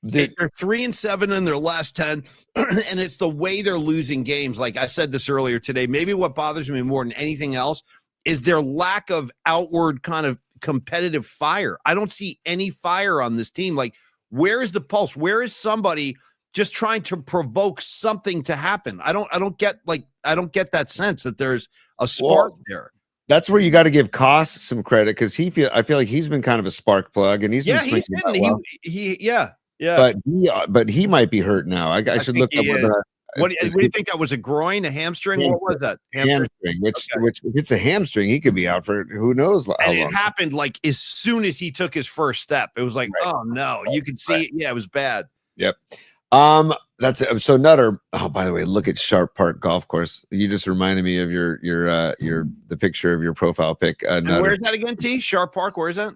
Speaker 1: 3-7 in their last 10. And it's the way they're losing games. Like I said this earlier today, maybe what bothers me more than anything else is their lack of outward kind of competitive fire. I don't see any fire on this team. Like, where is the pulse? Where is somebody just trying to provoke something to happen? I don't get that sense that there's a spark there.
Speaker 2: That's where you got to give Koss some credit because I feel like he's been kind of a spark plug and he's been but he might be hurt now. I should look up
Speaker 1: what do you think that was? A groin, a hamstring? What was that?
Speaker 2: Hamstring. Which if it's a hamstring, he could be out for who knows how long.
Speaker 1: It happened like as soon as he took his first step. It was like, oh no, you could see it. Yeah, it was bad.
Speaker 2: Yep. That's it. So Nutter. Oh, by the way, look at Sharp Park Golf Course. You just reminded me of the picture of your profile pic.
Speaker 1: Where's that again, T? Sharp Park. Where is that?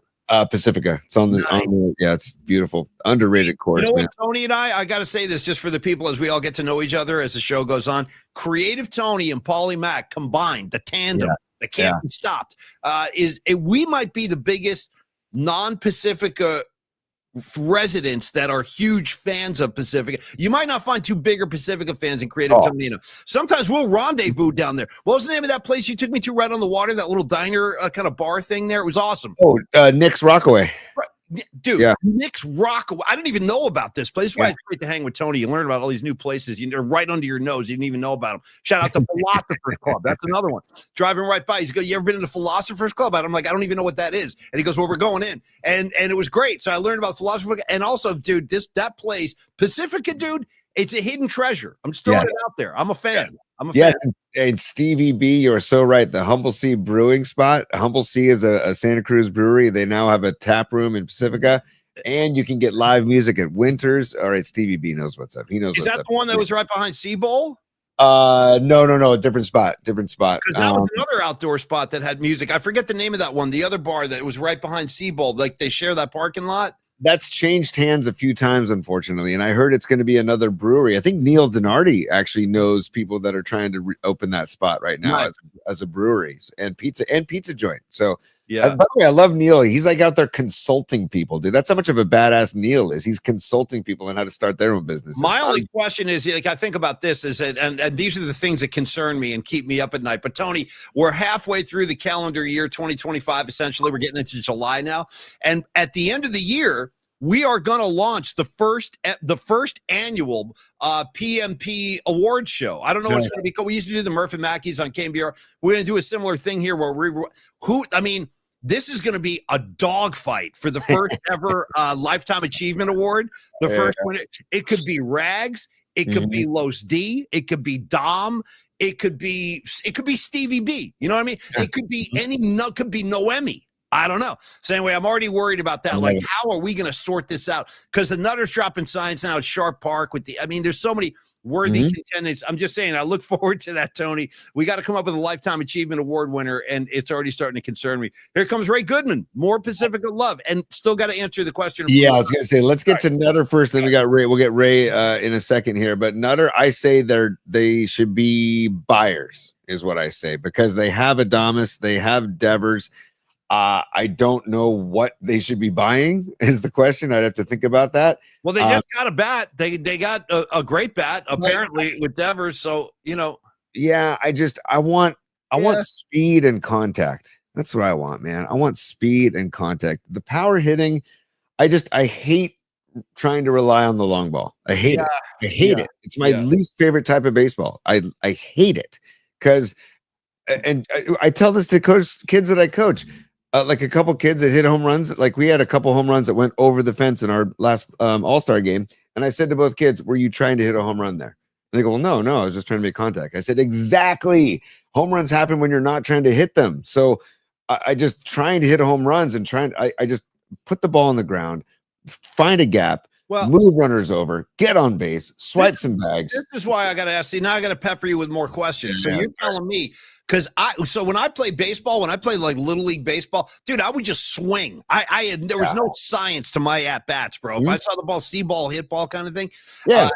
Speaker 2: Pacifica. It's on the it's beautiful. Underrated course.
Speaker 1: You know what, Tony and I got to say this just for the people as we all get to know each other as the show goes on. Creative Tony and Paulie Mack combined, the tandem that can't be stopped, we might be the biggest non-Pacifica residents that are huge fans of Pacifica. You might not find 2 bigger Pacifica fans in Creative Tony. Sometimes we'll rendezvous down there. What was the name of that place you took me to right on the water, that little diner kind of bar thing there? It was awesome.
Speaker 2: Nick's Rockaway.
Speaker 1: Right. Dude, Nick's Rockaway. I didn't even know about this place. That's why it's great to hang with Tony. You learn about all these new places. They're right under your nose. You didn't even know about them. Shout out to Philosopher's Club. That's another one. Driving right by, he's go, you ever been in the Philosopher's Club? I'm like, I don't even know what that is. And he goes, well, we're going in. And it was great. So I learned about Philosopher's Club. And also, dude, that place, Pacifica, dude, it's a hidden treasure. I'm just throwing it out there. I'm a fan.
Speaker 2: Yes, and Stevie B, you're so right. The Humble Sea Brewing spot. Humble Sea is a Santa Cruz brewery. They now have a tap room in Pacifica, and you can get live music at Winters. All right, Stevie B knows what's up. He knows. Is
Speaker 1: that the one that was right behind Sea Bowl?
Speaker 2: No, a different spot.
Speaker 1: Because that was another outdoor spot that had music. I forget the name of that one. The other bar that was right behind Sea Bowl, like they share that parking lot.
Speaker 2: That's changed hands a few times, unfortunately, and I heard it's going to be another brewery. I think Neil Donardi actually knows people that are trying to open that spot right now as a brewery and pizza joint. So, by the way, I love Neil. He's like out there consulting people, dude. That's how much of a badass Neil is. He's consulting people on how to start their own business.
Speaker 1: My only question is, like, I think about this is that, and these are the things that concern me and keep me up at night. But Tony, we're halfway through the calendar year 2025. Essentially, we're getting into July now, and at the end of the year, we are going to launch the first annual PMP awards show. I don't know what's going to be called. We used to do the Murph and Mackey's on KMBR. We're going to do a similar thing here where this is going to be a dogfight for the first ever Lifetime Achievement Award. The first one, it could be Rags, it could be Los D, it could be Dom, it could be Stevie B. You know what I mean? It could be could be Noemi. I don't know. So anyway, I'm already worried about that. Like, how are we going to sort this out? Because the Nutter's dropping signs now at Sharp Park there's so many worthy contenders. I'm just saying, I look forward to that, Tony. We got to come up with a Lifetime Achievement Award winner, and it's already starting to concern me. Here comes Ray Goodman, more Pacifica love, and still got to answer the question.
Speaker 2: Yeah, I was going to say, let's get to Nutter first, then we got Ray. We'll get Ray in a second here, but Nutter, I say they should be buyers, is what I say, because they have Adamas, they have Devers. I don't know what they should be buying is the question. I'd have to think about that.
Speaker 1: Well, they just got a bat. They got a great bat apparently with Devers. So,
Speaker 2: yeah, I want speed and contact. That's what I want, man. I want speed and contact. The power hitting, I hate trying to rely on the long ball. I hate it. I hate it. It's my least favorite type of baseball. I hate it because, and I tell this to kids that I coach. Like a couple kids that hit home runs. Like we had a couple home runs that went over the fence in our last All-Star game. And I said to both kids, were you trying to hit a home run there? And they go, well, no, I was just trying to make contact. I said, exactly. Home runs happen when you're not trying to hit them. So I just trying to hit home runs and I just put the ball on the ground, find a gap, move runners over, get on base, swipe some bags.
Speaker 1: This is why I got to ask. See, now I got to pepper you with more questions. So you're telling me, because when I played baseball, when I played like Little League baseball, dude, I would just swing. There was no science to my at bats, bro. If I saw the ball, see ball, hit ball kind of thing. Yeah.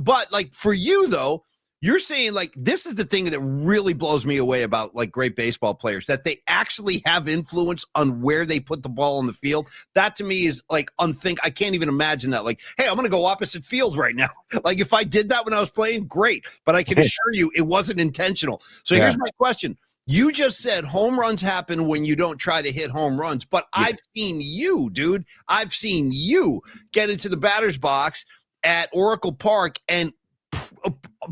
Speaker 1: But like for you though, you're saying like this is the thing that really blows me away about like great baseball players, that they actually have influence on where they put the ball on the field. That to me is like I can't even imagine that. Like, hey, I'm going to go opposite field right now. Like if I did that when I was playing, great. But I can assure you it wasn't intentional. So here's my question. You just said home runs happen when you don't try to hit home runs. But I've seen you, dude. I've seen you get into the batter's box at Oracle Park and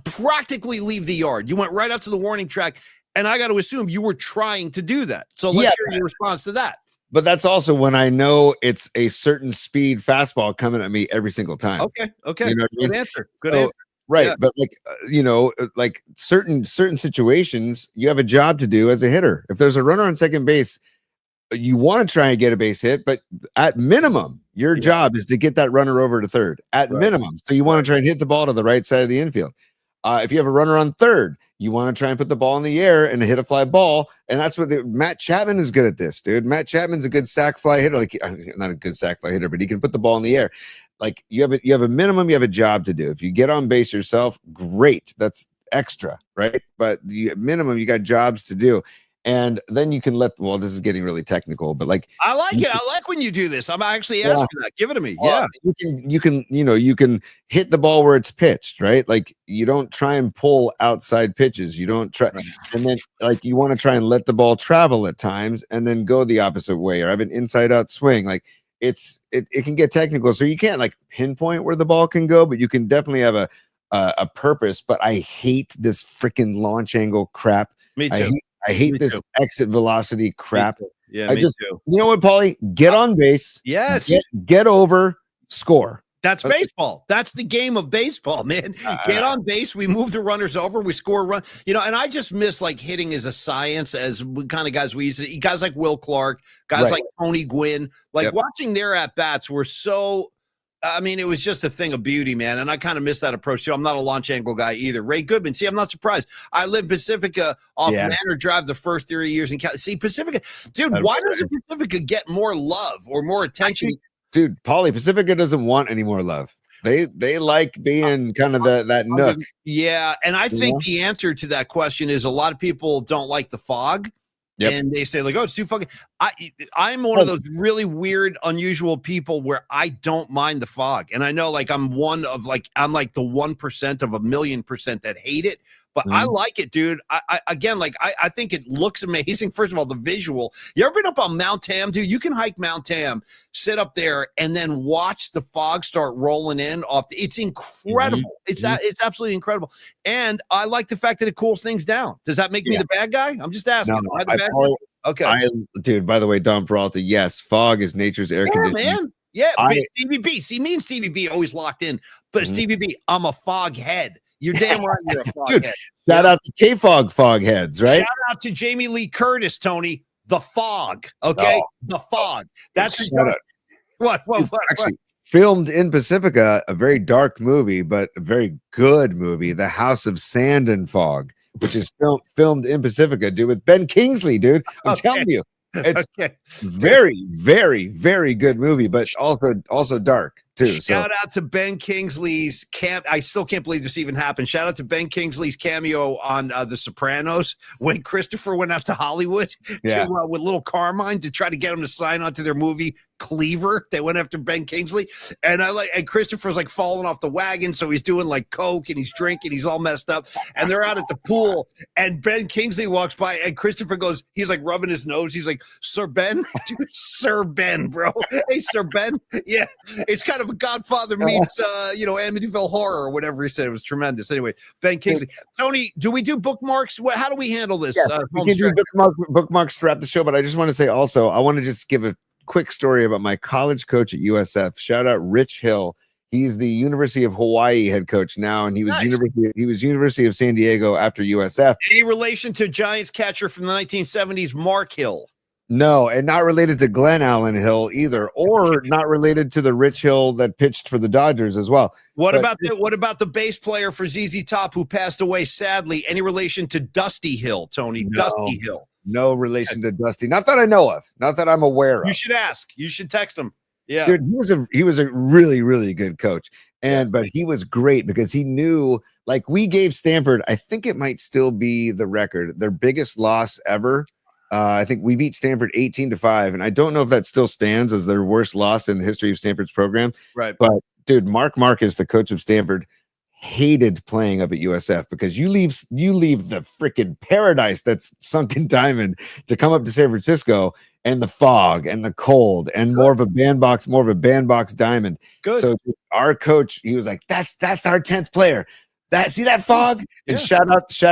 Speaker 1: practically leave the yard. You went right up to the warning track, and I got to assume you were trying to do that. So let's hear your response to that.
Speaker 2: But that's also when I know it's a certain speed fastball coming at me every single time.
Speaker 1: Okay.
Speaker 2: You know
Speaker 1: Good answer. Good answer.
Speaker 2: Right. Yeah. But like certain situations, you have a job to do as a hitter. If there's a runner on second base, you want to try and get a base hit, but at minimum, your job is to get that runner over to third at minimum. So you want to try and hit the ball to the right side of the infield. If you have a runner on third, you want to try and put the ball in the air and hit a fly ball. And that's what Matt Chapman is good at this, dude. Matt Chapman's a good sac fly hitter. Like not a good sac fly hitter, but he can put the ball in the air. Like you have a minimum, you have a job to do. If you get on base yourself, great. That's extra, right? But minimum, you got jobs to do. And then you can this is getting really technical, but like
Speaker 1: I like it. I like when you do this. I'm actually asking for that. Give it to me.
Speaker 2: You can hit the ball where it's pitched, right? Like you don't try and pull outside pitches. You don't try, and then like you want to try and let the ball travel at times, and then go the opposite way, or have an inside out swing. Like it can get technical, so you can't like pinpoint where the ball can go, but you can definitely have a purpose. But I hate this freaking launch angle crap.
Speaker 1: Me too.
Speaker 2: I hate this exit velocity crap.
Speaker 1: Yeah, me too.
Speaker 2: You know what, Paulie? Get on base.
Speaker 1: Yes.
Speaker 2: Get over, score.
Speaker 1: That's baseball. That's the game of baseball, man. Get on base. We move the runners over. We score a run. And I just miss like hitting as a science as kind of guys we used to. Guys like Will Clark, guys like Tony Gwynn. Like watching their at-bats were so – it was just a thing of beauty, man. And I kind of miss that approach too. I'm not a launch angle guy either. Ray Goodman. See, I'm not surprised. I lived Pacifica off Manor Drive the first 3 years in Cali. See, Pacifica, dude, why doesn't Pacifica get more love or more attention?
Speaker 2: Dude, Paulie, Pacifica doesn't want any more love. They like being kind of that nook.
Speaker 1: Yeah, and I think the answer to that question is a lot of people don't like the fog. Yep. And they say like, oh, it's too fucking. I'm one of those really weird, unusual people where I don't mind the fog, and I know like I'm like the 1% of 1,000,000% that hate it, but I like it, dude. I think it looks amazing. First of all, the visual. You ever been up on Mount Tam, dude? You can hike Mount Tam, sit up there, and then watch the fog start rolling in off. It's incredible. It's absolutely incredible, and I like the fact that it cools things down. Does that make me the bad guy? I'm just asking.
Speaker 2: No, okay. Dude, by the way, Don Peralta, yes, fog is nature's air conditioning.
Speaker 1: Man. Yeah, Stevie B. See, me and Stevie B always locked in. But Stevie B, I'm a fog head. You're damn right you're a fog head.
Speaker 2: Shout out to K-Fog fog heads, right?
Speaker 1: Shout out to Jamie Lee Curtis, Tony. The Fog. Okay, The Fog. That's what?
Speaker 2: Actually, filmed in Pacifica, a very dark movie, but a very good movie, The House of Sand and Fog, which is filmed in Pacifica, dude, with Ben Kingsley, dude. I'm telling you, it's very, very, very good movie, but also dark too.
Speaker 1: Shout out to Ben Kingsley's I still can't believe this even happened. Shout out to Ben Kingsley's cameo on The Sopranos when Christopher went out to Hollywood with little Carmine to try to get him to sign on to their movie Cleaver. They went after Ben Kingsley, and Christopher's like falling off the wagon, so he's doing like coke and he's drinking, he's all messed up, and they're out at the pool, and Ben Kingsley walks by, and Christopher goes, he's like rubbing his nose, he's like, Sir Ben, dude, Sir Ben, bro, hey Sir Ben, yeah, it's kind of a Godfather meets Amityville Horror or whatever he said. It was tremendous. Anyway, Ben Kingsley. Tony, do we do bookmarks? How do we handle this?
Speaker 2: We can do bookmarks to wrap the show, but I just want to say also, I want to just give a quick story about my college coach at USF. Shout out Rich Hill. He's the University of Hawaii head coach now, and he was University of San Diego after USF.
Speaker 1: Any relation to Giants catcher from the 1970s, Mark Hill?
Speaker 2: No, and not related to Glenn Allen Hill either, or not related to the Rich Hill that pitched for the Dodgers as well.
Speaker 1: What about the bass player for ZZ Top who passed away sadly? Any relation to Dusty Hill, Tony? No, Dusty Hill.
Speaker 2: No relation to Dusty. Not that I know of. Not that I'm aware of.
Speaker 1: You should ask. You should text him. Yeah.
Speaker 2: Dude, he was a really, really good coach. But he was great because he knew, like, we gave Stanford, I think it might still be the record, their biggest loss ever. I think we beat Stanford 18-5, and I don't know if that still stands as their worst loss in the history of Stanford's program.
Speaker 1: Right.
Speaker 2: But dude, Mark Marcus, the coach of Stanford, hated playing up at USF because you leave the freaking paradise that's Sunken Diamond to come up to San Francisco, and the fog and the cold and more of a bandbox diamond.
Speaker 1: Good.
Speaker 2: So our coach, he was like, that's our 10th player. See that fog? And shout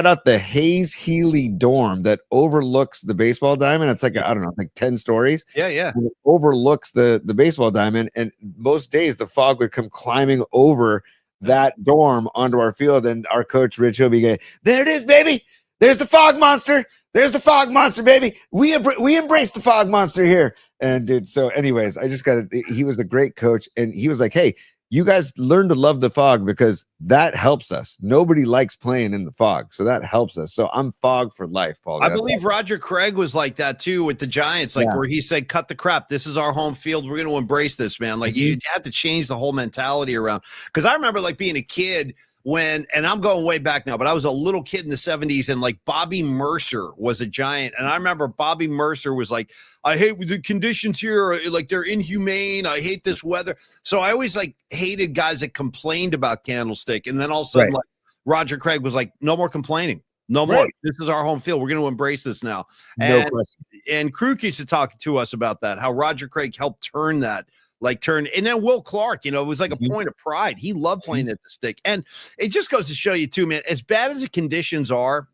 Speaker 2: out the Hayes Healy dorm that overlooks the baseball diamond. It's like, I don't know, like 10 stories.
Speaker 1: Yeah.
Speaker 2: And it overlooks the baseball diamond. And most days the fog would come climbing over that dorm onto our field. And our coach, Rich Hill, be going, there it is, baby. There's the fog monster. There's the fog monster, baby. We embrace the fog monster here. And dude, so anyways, he was a great coach. And he was like, hey, you guys learn to love the fog because that helps us. Nobody likes playing in the fog, so that helps us. So I'm fog for life, Paul.
Speaker 1: I believe Roger Craig was like that too with the Giants, where he said, cut the crap. This is our home field. We're going to embrace this, man. Like you have to change the whole mentality around. Because I remember like being a kid and I'm going way back now, but I was a little kid in the 70s, and like Bobby Mercer was a Giant. And I remember Bobby Mercer was like, I hate the conditions here. Like they're inhumane. I hate this weather. So I always like hated guys that complained about Candlestick. And then all of a sudden, like Roger Craig was like, no more complaining. No more. This is our home field. We're going to embrace this now.
Speaker 2: No question.
Speaker 1: And Kruk used to talk to us about that, how Roger Craig helped turn that. And then Will Clark, it was like a point of pride. He loved playing at the stick. And it just goes to show you too, man, as bad as the conditions are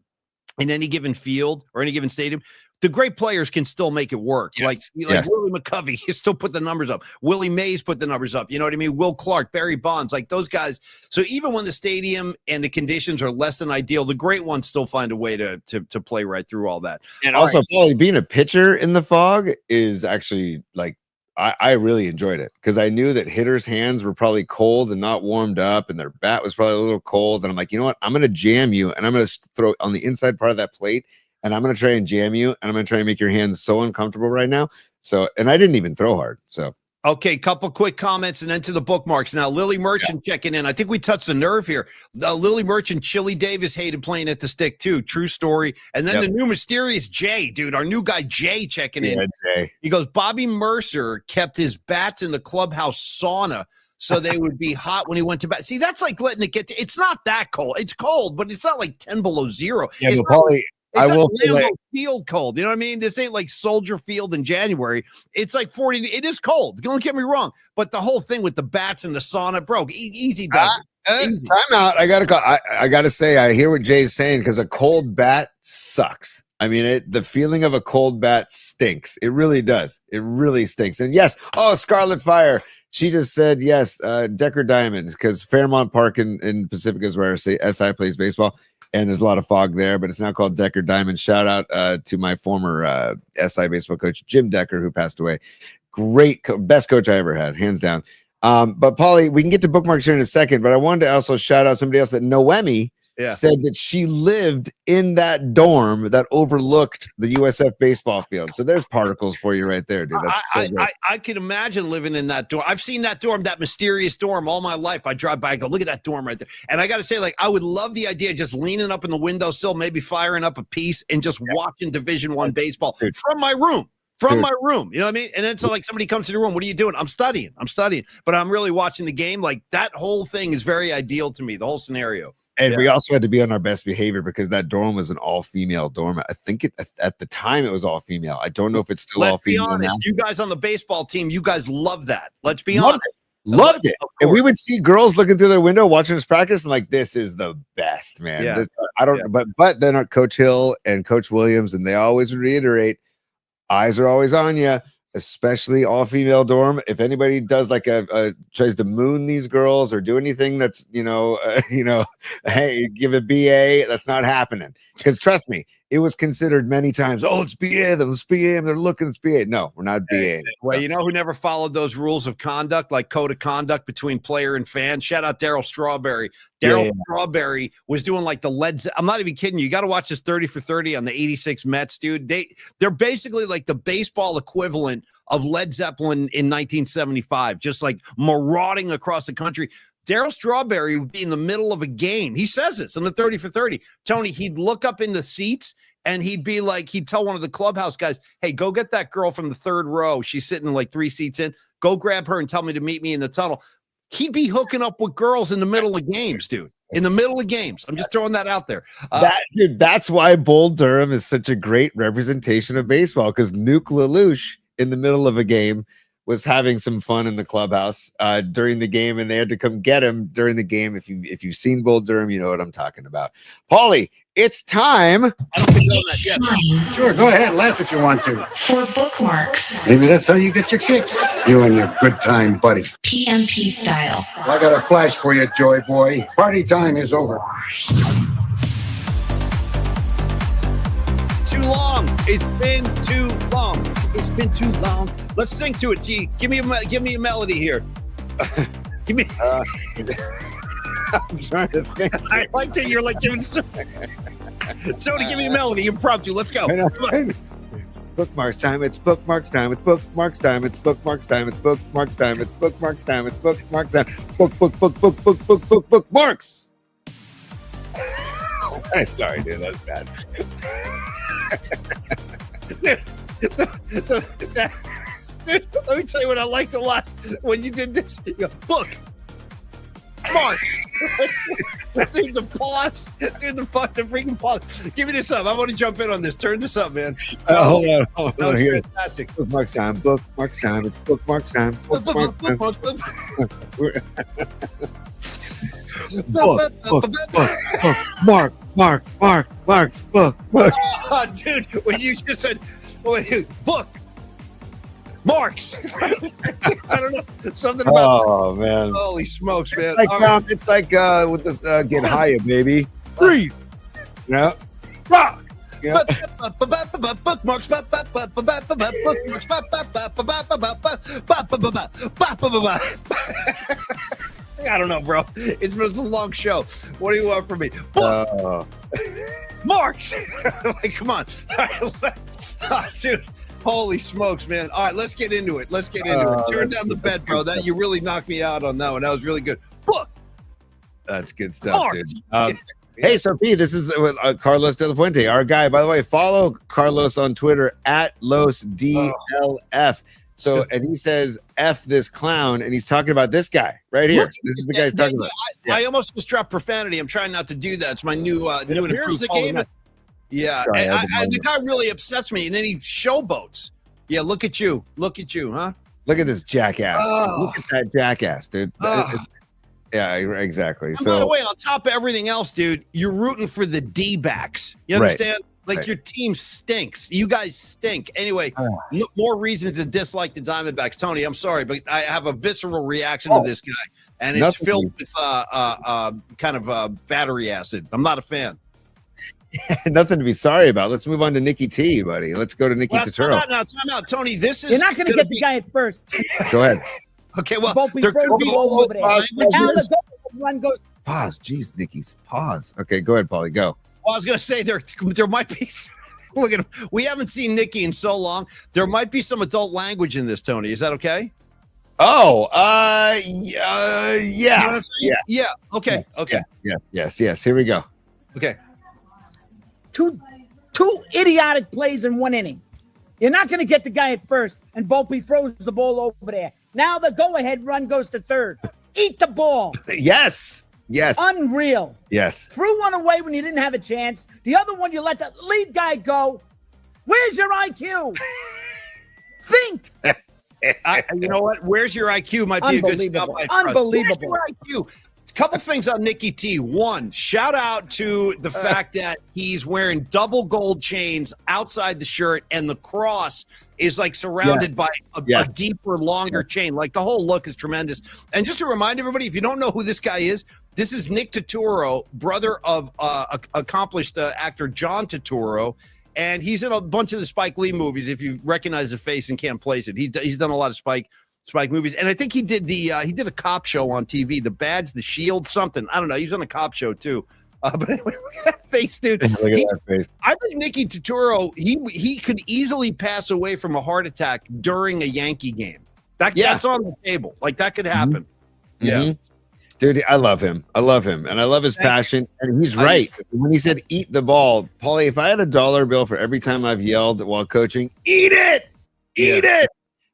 Speaker 1: in any given field or any given stadium, the great players can still make it work. Yes. Like Willie McCovey, he still put the numbers up. Willie Mays put the numbers up. You know what I mean? Will Clark, Barry Bonds, like those guys. So even when the stadium and the conditions are less than ideal, the great ones still find a way to play right through all that.
Speaker 2: And also, Paulie, being a pitcher in the fog is actually like, I really enjoyed it because I knew that hitters' hands were probably cold and not warmed up, and their bat was probably a little cold. And I'm like, you know what? I'm going to jam you, and I'm going to throw on the inside part of that plate, and I'm going to try and jam you, and I'm going to try and make your hands so uncomfortable right now. So, and I didn't even throw hard. So,
Speaker 1: okay, couple quick comments and then to the bookmarks. Now, Lily Merchant checking in. I think we touched the nerve here. Lily Merchant, Chili Davis hated playing at the stick too. True story. And then the new mysterious Jay, dude, our new guy Jay checking in.
Speaker 2: Jay.
Speaker 1: He goes, Bobby Mercer kept his bats in the clubhouse sauna so they would be hot when he went to bed. See, that's like letting it get to, it's not that cold. It's cold, but it's not like 10 below zero.
Speaker 2: Yeah, but Paulie,
Speaker 1: I will say like field cold. You know what I mean? This ain't like Soldier Field in January. It's like 40. It is cold. Don't get me wrong. But the whole thing with the bats and the sauna, bro, easy done.
Speaker 2: Time out. I gotta go. I gotta say, I hear what Jay's saying because a cold bat sucks. I mean, the feeling of a cold bat stinks. It really does. It really stinks. And yes, Scarlet Fire. She just said yes. Decker Diamonds because Fairmont Park in Pacifica is where SI plays baseball. and there's a lot of fog there, but it's now called Decker Diamond. Shout out to my former SI baseball coach, Jim Decker, who passed away. Great, best coach I ever had, hands down. But Paulie, we can get to bookmarks here in a second, but I wanted to also shout out somebody else that Noemi said that she lived in that dorm that overlooked the USF baseball field. So there's particles for you right there, dude. That's so great.
Speaker 1: I can imagine living in that dorm. I've seen that dorm, that mysterious dorm, all my life. I drive by, I go, look at that dorm right there. And I got to say, like, I would love the idea of just leaning up in the windowsill, maybe firing up a piece and just watching Division I baseball from my room. You know what I mean? And then so like somebody comes to the room, what are you doing? I'm studying, but I'm really watching the game. Like that whole thing is very ideal to me, the whole scenario.
Speaker 2: And we also had to be on our best behavior because that dorm was an all-female dorm. I think at the time it was all-female. I don't know if it's still all-female now.
Speaker 1: Let's be honest. You guys on the baseball team, you guys love that. Let's be honest.
Speaker 2: Loved it. And we would see girls looking through their window watching us practice and like, this is the best, man.
Speaker 1: Yeah.
Speaker 2: But then our Coach Hill and Coach Williams, and they always reiterate, eyes are always on you, especially all-female dorm. If anybody does like tries to moon these girls or do anything that's, hey, give a BA, that's not happening. Because trust me, it was considered many times, oh, it's BA, they're looking, it's BA. No, we're not BA.
Speaker 1: Well, you know who never followed those rules of conduct, like code of conduct between player and fan? Shout out Daryl Strawberry. Strawberry was doing like the I'm not even kidding you. You got to watch this 30 for 30 on the 86 Mets, dude. They're basically like the baseball equivalent of Led Zeppelin in 1975, just like marauding across the country. Daryl Strawberry would be in the middle of a game. He says this on the 30 for 30. Tony, he'd look up in the seats and he'd be like, he'd tell one of the clubhouse guys, hey, go get that girl from the third row. She's sitting like 3 seats in. Go grab her and tell me to meet me in the tunnel. He'd be hooking up with girls in the middle of games, dude. In the middle of games. I'm just throwing that out there.
Speaker 2: That's why Bull Durham is such a great representation of baseball, because Nuke LaLoosh in the middle of a game was having some fun in the clubhouse during the game, and they had to come get him during the game. If you've seen Bull Durham, you know what I'm talking about. Paulie, it's time.
Speaker 1: I don't think that yet.
Speaker 5: Sure, go ahead, laugh if you want to.
Speaker 6: For bookmarks.
Speaker 5: Maybe that's how you get your kicks. You and your good time buddies.
Speaker 6: PMP style.
Speaker 5: I got a flash for you, Joy Boy. Party time is over.
Speaker 1: Too long. It's been too long. It's been too long. Let's sing to it, G. Give me a melody here. Give me.
Speaker 2: I'm trying to think.
Speaker 1: I like that you're like giving. Tony, give me a melody. Impromptu. Let's go.
Speaker 2: Bookmarks time. It's bookmarks time. It's bookmarks time. It's bookmarks time. It's bookmarks time. It's bookmarks time. It's bookmarks time. Bookmarks. Sorry, dude. That was bad.
Speaker 1: Dude, let me tell you what I liked a lot when you did this. You go, book. Mark. Dude, the pause. Dude, the freaking pause. Give me this up. I want to jump in on this. Turn this up, man.
Speaker 2: Hold on.
Speaker 1: That was fantastic.
Speaker 2: Bookmarks time. Bookmarks time. It's bookmarks time. Bookmarks time. Marks, book.
Speaker 1: Oh, dude, when you just said, book. Marks. I don't know. Something about.
Speaker 2: Oh, man.
Speaker 1: Holy smokes, man.
Speaker 2: It's like with this get higher, baby. Freeze. Yeah. Rock. Yeah.
Speaker 1: Bookmarks. I don't know, bro. It's been a long show. What do you want from me? Marks. Like, come on. Dude. Holy smokes, man. All right, let's get into it. Turn down the bed, bro. That you really knocked me out on that one. That was really good. Book.
Speaker 2: That's good stuff, dude. Hey, so P, this is Carlos De La Fuente, our guy. By the way, follow Carlos on Twitter at LosDLF. So, and he says, F this clown, and he's talking about this guy right here. This is the guy he's talking about.
Speaker 1: I almost just dropped profanity. I'm trying not to do that. It's my new and improved game. Yeah, and the guy really upsets me, and then he showboats. Yeah, look at you, huh?
Speaker 2: Look at this jackass. Look at that jackass, dude. Yeah, exactly.
Speaker 1: And by the way, on top of everything else, dude, you're rooting for the D-backs. You understand? Like, your team stinks. You guys stink. Anyway, more reasons to dislike the Diamondbacks. Tony, I'm sorry, but I have a visceral reaction to this guy, and it's filled with kind of battery acid. I'm not a fan.
Speaker 2: Nothing to be sorry about. Let's move on to Nikki T, buddy. Let's go to Nikki
Speaker 1: Well,
Speaker 2: Turturro.
Speaker 1: time out, Tony. This is
Speaker 7: You're not going to get the guy at first.
Speaker 2: Go ahead.
Speaker 1: Okay, well,
Speaker 7: Both be
Speaker 1: there
Speaker 7: frozen
Speaker 1: could be
Speaker 7: all over there.
Speaker 2: pause,
Speaker 7: Now
Speaker 2: pause.
Speaker 7: the run goes.
Speaker 2: Pause. Jeez, Nikki. Pause. Okay, go ahead, Paulie. Go.
Speaker 1: Well, I was going to say there might be. Look at him. We haven't seen Nikki in so long. There might be some adult language in this, Tony. Is that okay?
Speaker 2: Oh,
Speaker 1: You know
Speaker 2: yeah.
Speaker 1: what I'm saying? Yeah. Okay.
Speaker 2: Yes,
Speaker 1: Okay.
Speaker 2: Yes. Here we go.
Speaker 1: Okay.
Speaker 7: Two idiotic plays in one inning. You're not going to get the guy at first, and Volpe throws the ball over there. Now the go-ahead run goes to third. Eat the ball.
Speaker 2: Yes.
Speaker 7: Unreal.
Speaker 2: Yes.
Speaker 7: Threw one away when you didn't have a chance. The other one, you let the lead guy go. Where's your IQ? Think.
Speaker 1: You know what? Where's your IQ? Might be a good stop.
Speaker 7: Unbelievable.
Speaker 1: Where's your IQ? A couple things on Nikki T. One, shout out to the fact that he's wearing double gold chains outside the shirt, and the cross is like surrounded by a deeper, longer chain. Like the whole look is tremendous. And just to remind everybody, if you don't know who this guy is, this is Nick Turturro, brother of accomplished actor John Turturro. And he's in a bunch of the Spike Lee movies. If you recognize the face and can't place it, he's done a lot of Spike movies. And I think he did he did a cop show on TV, The Badge, The Shield, something. I don't know. He was on a cop show too. But anyway, look at that face, dude.
Speaker 2: Look at that face.
Speaker 1: I think Nicky Turturro, he could easily pass away from a heart attack during a Yankee game. That's on the table. Like that could happen.
Speaker 2: Mm-hmm.
Speaker 1: Yeah.
Speaker 2: Dude, I love him. And I love his passion. And he's right. When he said eat the ball, Paulie, if I had $1 bill for every time I've yelled while coaching, eat it! Eat it!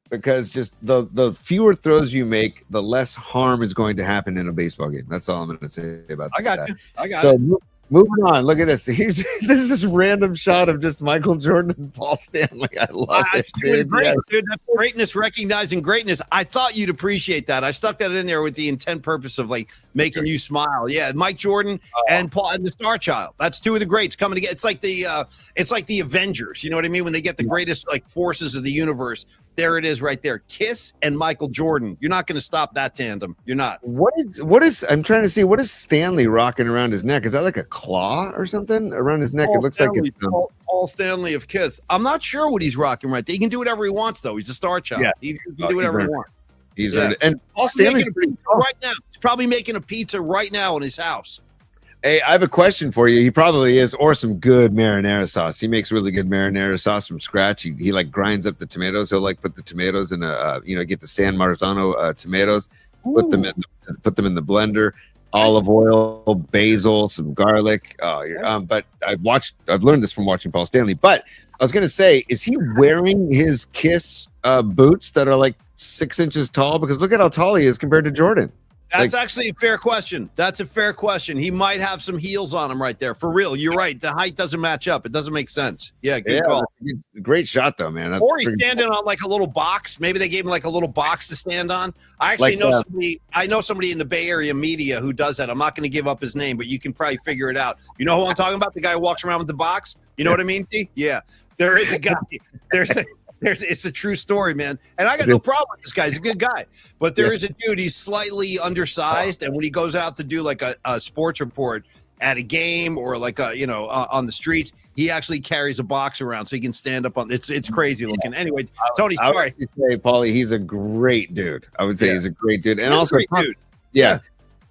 Speaker 2: Because just the fewer throws you make, the less harm is going to happen in a baseball game. That's all I'm going to say about that.
Speaker 1: I got it.
Speaker 2: Moving on. Look at this. This is this random shot of just Michael Jordan and Paul Stanley. I love it, dude.
Speaker 1: Great, dude. That's greatness, recognizing greatness. I thought you'd appreciate that. I stuck that in there with the intent purpose of like making you smile. Yeah, Mike Jordan and Paul and the Star Child. That's two of the greats coming together. It's like the Avengers. You know what I mean? When they get the greatest like forces of the universe. There it is right there. Kiss and Michael Jordan. You're not going to stop that tandem. You're not.
Speaker 2: What is I'm trying to see, what is Stanley rocking around his neck? Is that like a claw or something around his neck?
Speaker 1: Paul
Speaker 2: It looks
Speaker 1: Stanley,
Speaker 2: like it's
Speaker 1: Paul Stanley of Kiss. I'm not sure what he's rocking right there. He can do whatever he wants, though. He's a star child.
Speaker 2: Yeah.
Speaker 1: He can do whatever he wants.
Speaker 2: He's earned it. And Paul Stanley's pretty cool.
Speaker 1: Right now. He's probably making a pizza right now in his house.
Speaker 2: Hey, I have a question for you. He probably is, or some good marinara sauce. He makes really good marinara sauce from scratch. He like grinds up the tomatoes. He'll like put the tomatoes in get the San Marzano tomatoes, put them in the blender, olive oil, basil, some garlic. But I've learned this from watching Paul Stanley. But I was gonna say, is he wearing his Kiss boots that are like 6 inches tall? Because look at how tall he is compared to Jordan.
Speaker 1: That's actually a fair question. That's a fair question. He might have some heels on him right there. For real. You're right. The height doesn't match up. It doesn't make sense. Yeah, good call.
Speaker 2: Great shot, though, man.
Speaker 1: Or he's standing on like a little box. Maybe they gave him like a little box to stand on. I actually know somebody. I know somebody in the Bay Area media who does that. I'm not going to give up his name, but you can probably figure it out. You know who I'm talking about? The guy who walks around with the box. You know what I mean? Yeah. There is a guy. It's a true story, man. And I got no problem with this guy. He's a good guy. But there is a dude, he's slightly undersized. And when he goes out to do like a sports report at a game or like on the streets, he actually carries a box around so he can stand up on it's crazy looking. Anyway, Tony, sorry.
Speaker 2: I would say, Paulie, he's a great dude. I would say he's a great dude. And also
Speaker 1: dude.
Speaker 2: Yeah.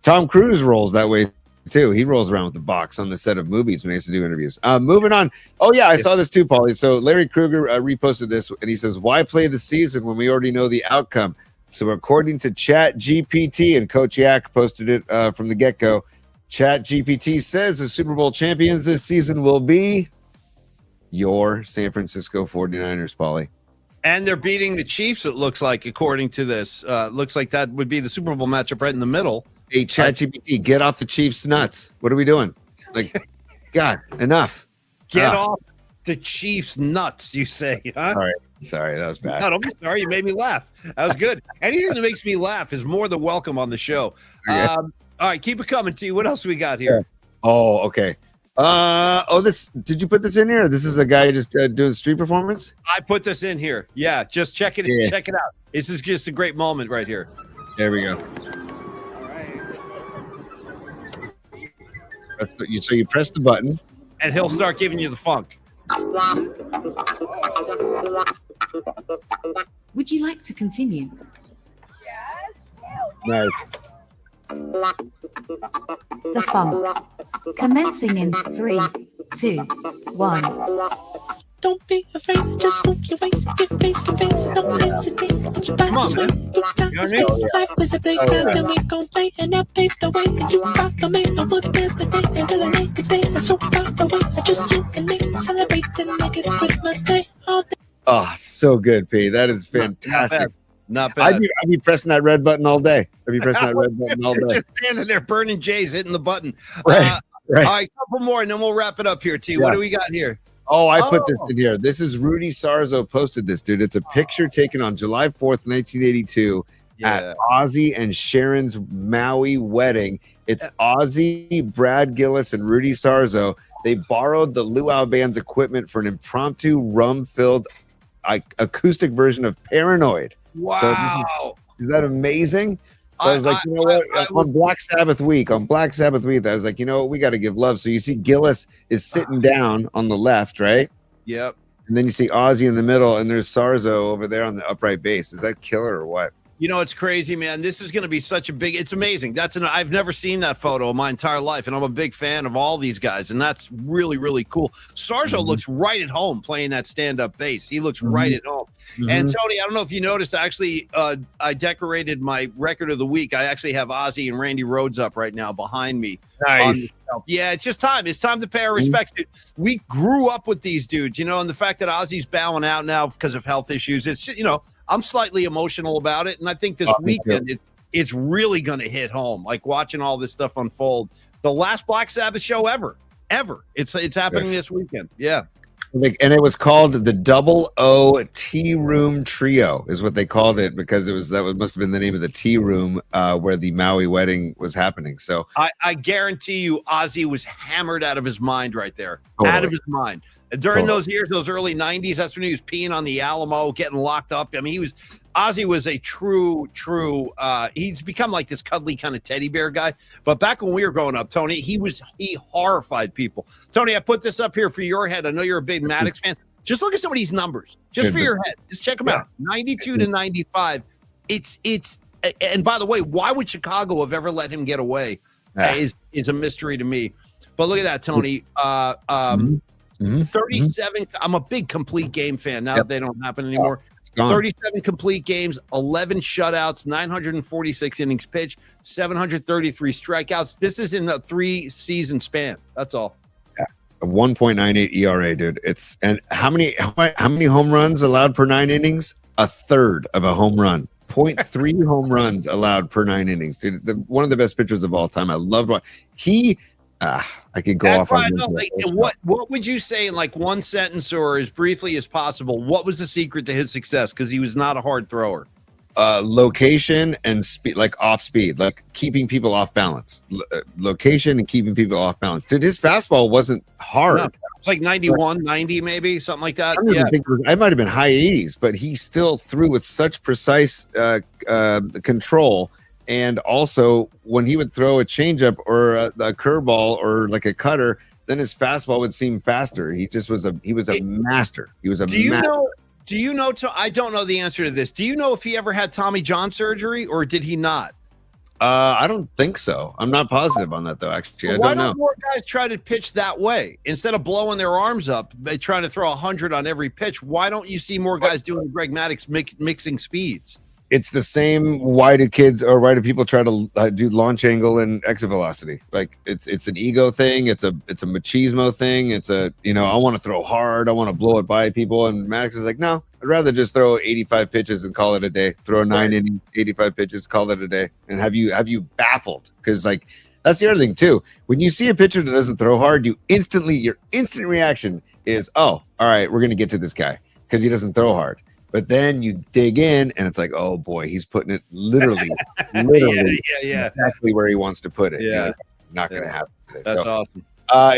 Speaker 2: Tom Cruise rolls that way too. He rolls around with the box on the set of movies when he has to do interviews. Moving on. Oh yeah, I saw this too, Paulie. So Larry Krueger reposted this and he says, why play the season when we already know the outcome? So according to Chat GPT, and Coach Yak posted it from the get-go, Chat GPT says the Super Bowl champions this season will be your San Francisco 49ers, Paulie.
Speaker 1: And they're beating the Chiefs, it looks like, according to this. Looks like that would be the Super Bowl matchup right in the middle.
Speaker 2: Hey, ChatGPT, get off the Chiefs' nuts. What are we doing? Like, God, enough.
Speaker 1: Get off the Chiefs' nuts, you say, huh?
Speaker 2: Sorry, that was bad.
Speaker 1: No, don't be sorry. You made me laugh. That was good. Anything that makes me laugh is more than welcome on the show.
Speaker 2: Yeah.
Speaker 1: All right, keep it coming, T. What else we got here?
Speaker 2: Oh, okay. Did you put this in here? This is a guy just doing street performance?
Speaker 1: I put this in here. Yeah, just check it out. This is just a great moment right here.
Speaker 2: There we go. So you press the button,
Speaker 1: and he'll start giving you the funk.
Speaker 6: Would you like to continue?
Speaker 2: Nice.
Speaker 6: The funk. Commencing in 3, 2, 1.
Speaker 8: Don't be afraid, just move your waist, get face to face, don't hesitate, put your back this way, take time to space, life is a playground, and we gon' play, and I'll pave the way, and you rock the me, I would dance the day, until the night is day, I'm so far away, I just you and me, celebrate and make it Christmas Day, all day.
Speaker 2: Oh, so good, P. That is fantastic.
Speaker 1: Not bad.
Speaker 2: I'd be pressing that red button all day. I'd be pressing that red button all day.
Speaker 1: Just standing there burning J's, hitting the button.
Speaker 2: Right.
Speaker 1: All right, a couple more, and then we'll wrap it up here, T. What do we got here?
Speaker 2: Oh, I put this in here. This is Rudy Sarzo posted this, dude. It's a picture taken on July 4th, 1982 at Ozzy and Sharon's Maui wedding. It's Ozzy, Brad Gillis, and Rudy Sarzo. They borrowed the Luau Band's equipment for an impromptu rum-filled acoustic version of Paranoid.
Speaker 1: Wow.
Speaker 2: So is that amazing? So I was like, you know what? On Black Sabbath week, I was like, you know what? We got to give love. So you see Gillis is sitting down on the left, right?
Speaker 1: Yep.
Speaker 2: And then you see Ozzy in the middle, and there's Sarzo over there on the upright bass. Is that killer or what?
Speaker 1: You know, it's crazy, man. This is going to be such a big, it's amazing. I've never seen that photo in my entire life, and I'm a big fan of all these guys, and that's really, really cool. Sarzo looks right at home playing that stand-up bass. He looks right at home. And Tony, I don't know if you noticed, actually, I decorated my record of the week. I actually have Ozzy and Randy Rhoads up right now behind me.
Speaker 2: Nice.
Speaker 1: Yeah, it's just time. It's time to pay our respects. We grew up with these dudes, you know, and the fact that Ozzy's bowing out now because of health issues, it's, you know, I'm slightly emotional about it, and I think this weekend it's really going to hit home. Like watching all this stuff unfold, the last Black Sabbath show ever. It's happening this weekend. Yeah,
Speaker 2: and it was called the Double O Tea Room Trio, is what they called it, because must have been the name of the tea room where the Maui wedding was happening. So
Speaker 1: I guarantee you, Ozzy was hammered out of his mind right there,
Speaker 2: Totally.
Speaker 1: out of his mind. During those years, those early 90s, that's when he was peeing on the Alamo, getting locked up. I mean, Ozzy was a true, he's become like this cuddly kind of teddy bear guy. But back when we were growing up, Tony, he horrified people. Tony, I put this up here for your head. I know you're a big Maddox fan. Just look at some of these numbers, just for your head. Just check them out. 92 to 95. And by the way, why would Chicago have ever let him get away is a mystery to me. But look at that, Tony. 37. I'm a big complete game fan now that they don't happen anymore. 37 complete games, 11 shutouts, 946 innings pitched, 733 strikeouts. This is in a 3-season span. That's all.
Speaker 2: Yeah. A 1.98 ERA, dude. And how many home runs allowed per 9 innings? A third of a home run. 0.3 home runs allowed per 9 innings, dude. One of the best pitchers of all time. I loved what I could go off on
Speaker 1: what would you say in like one sentence or as briefly as possible? What was the secret to his success? Because he was not a hard thrower.
Speaker 2: Location and speed, like off speed, like keeping people off balance. Location and keeping people off balance. Dude, his fastball wasn't hard.
Speaker 1: No, it's like 91, 90 maybe, something like that.
Speaker 2: I might have been high 80s, but he still threw with such precise control. And also, when he would throw a changeup or a curveball or like a cutter, then his fastball would seem faster. He was a master. He was a master.
Speaker 1: Do you know? I don't know the answer to this. Do you know if he ever had Tommy John surgery or did he not?
Speaker 2: I don't think so. I'm not positive on that though. Actually,
Speaker 1: Why don't more guys try to pitch that way instead of blowing their arms up, trying to throw 100 on every pitch? Why don't you see more guys doing Greg Maddux mixing speeds?
Speaker 2: It's the same. Why do people try to do launch angle and exit velocity? Like it's an ego thing. It's a machismo thing. It's I want to throw hard. I want to blow it by people. And Maddox is like, no, I'd rather just throw 85 pitches and call it a day. Throw 9 innings, 85 pitches, call it a day. And have you baffled? Because like that's the other thing too. When you see a pitcher that doesn't throw hard, your instant reaction is, oh, all right, we're gonna get to this guy because he doesn't throw hard. But then you dig in and it's like, oh boy, he's putting it literally exactly where he wants to put it.
Speaker 1: Yeah.
Speaker 2: Not going to happen today.
Speaker 1: That's awesome.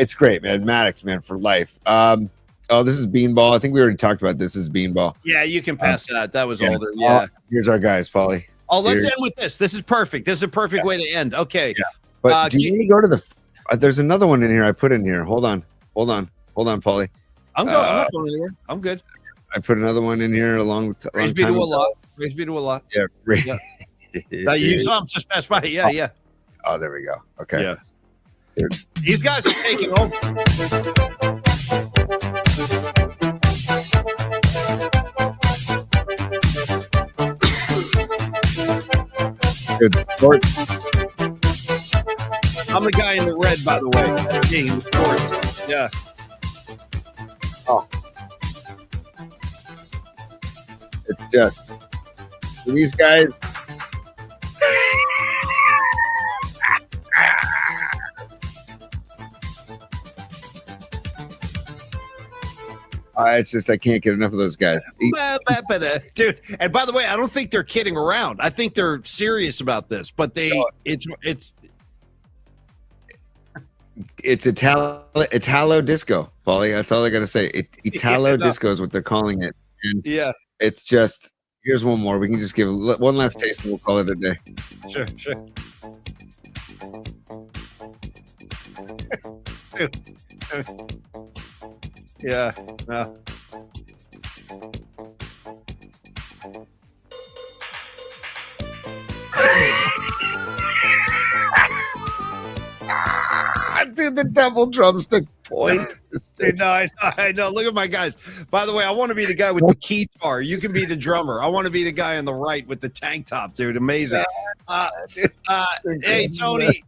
Speaker 2: It's great, man. Maddox, man, for life. This is Beanball. I think we already talked about this. This is Beanball.
Speaker 1: Yeah, you can pass that. That was older. Yeah.
Speaker 2: Here's our guys, Paulie.
Speaker 1: Oh, let's end with this. This is perfect. This is a perfect way to end. Okay.
Speaker 2: Yeah. But do you want to go to there's another one in here I put in here. Hold on. Hold on, Paulie.
Speaker 1: I'm going. I'm not going anywhere. I'm good.
Speaker 2: I put another one in here along
Speaker 1: Raise me to a lot. Raise me to a lot.
Speaker 2: Yeah.
Speaker 1: You saw him just pass by. Yeah.
Speaker 2: Oh, there we go. Okay.
Speaker 1: Yeah.
Speaker 2: Dude.
Speaker 1: These guys are taking over.
Speaker 2: Good. Short.
Speaker 1: I'm the guy in the red, by the way. Me in shorts. Yeah.
Speaker 2: Oh. It's just these guys. It's just I can't get enough of those guys.
Speaker 1: Dude, and by the way, I don't think they're kidding around. I think they're serious about this, but it's
Speaker 2: Italo disco, Paulie. That's all I gotta say. Italo disco is what they're calling it. And
Speaker 1: yeah,
Speaker 2: it's just here's one more. We can just give one last taste and we'll call it a day.
Speaker 1: Sure. Yeah. No.
Speaker 2: Dude, the double drumstick point.
Speaker 1: No, I know. Look at my guys. By the way, I want to be the guy with the guitar. You can be the drummer. I want to be the guy on the right with the tank top, dude. Amazing. Hey, Tony.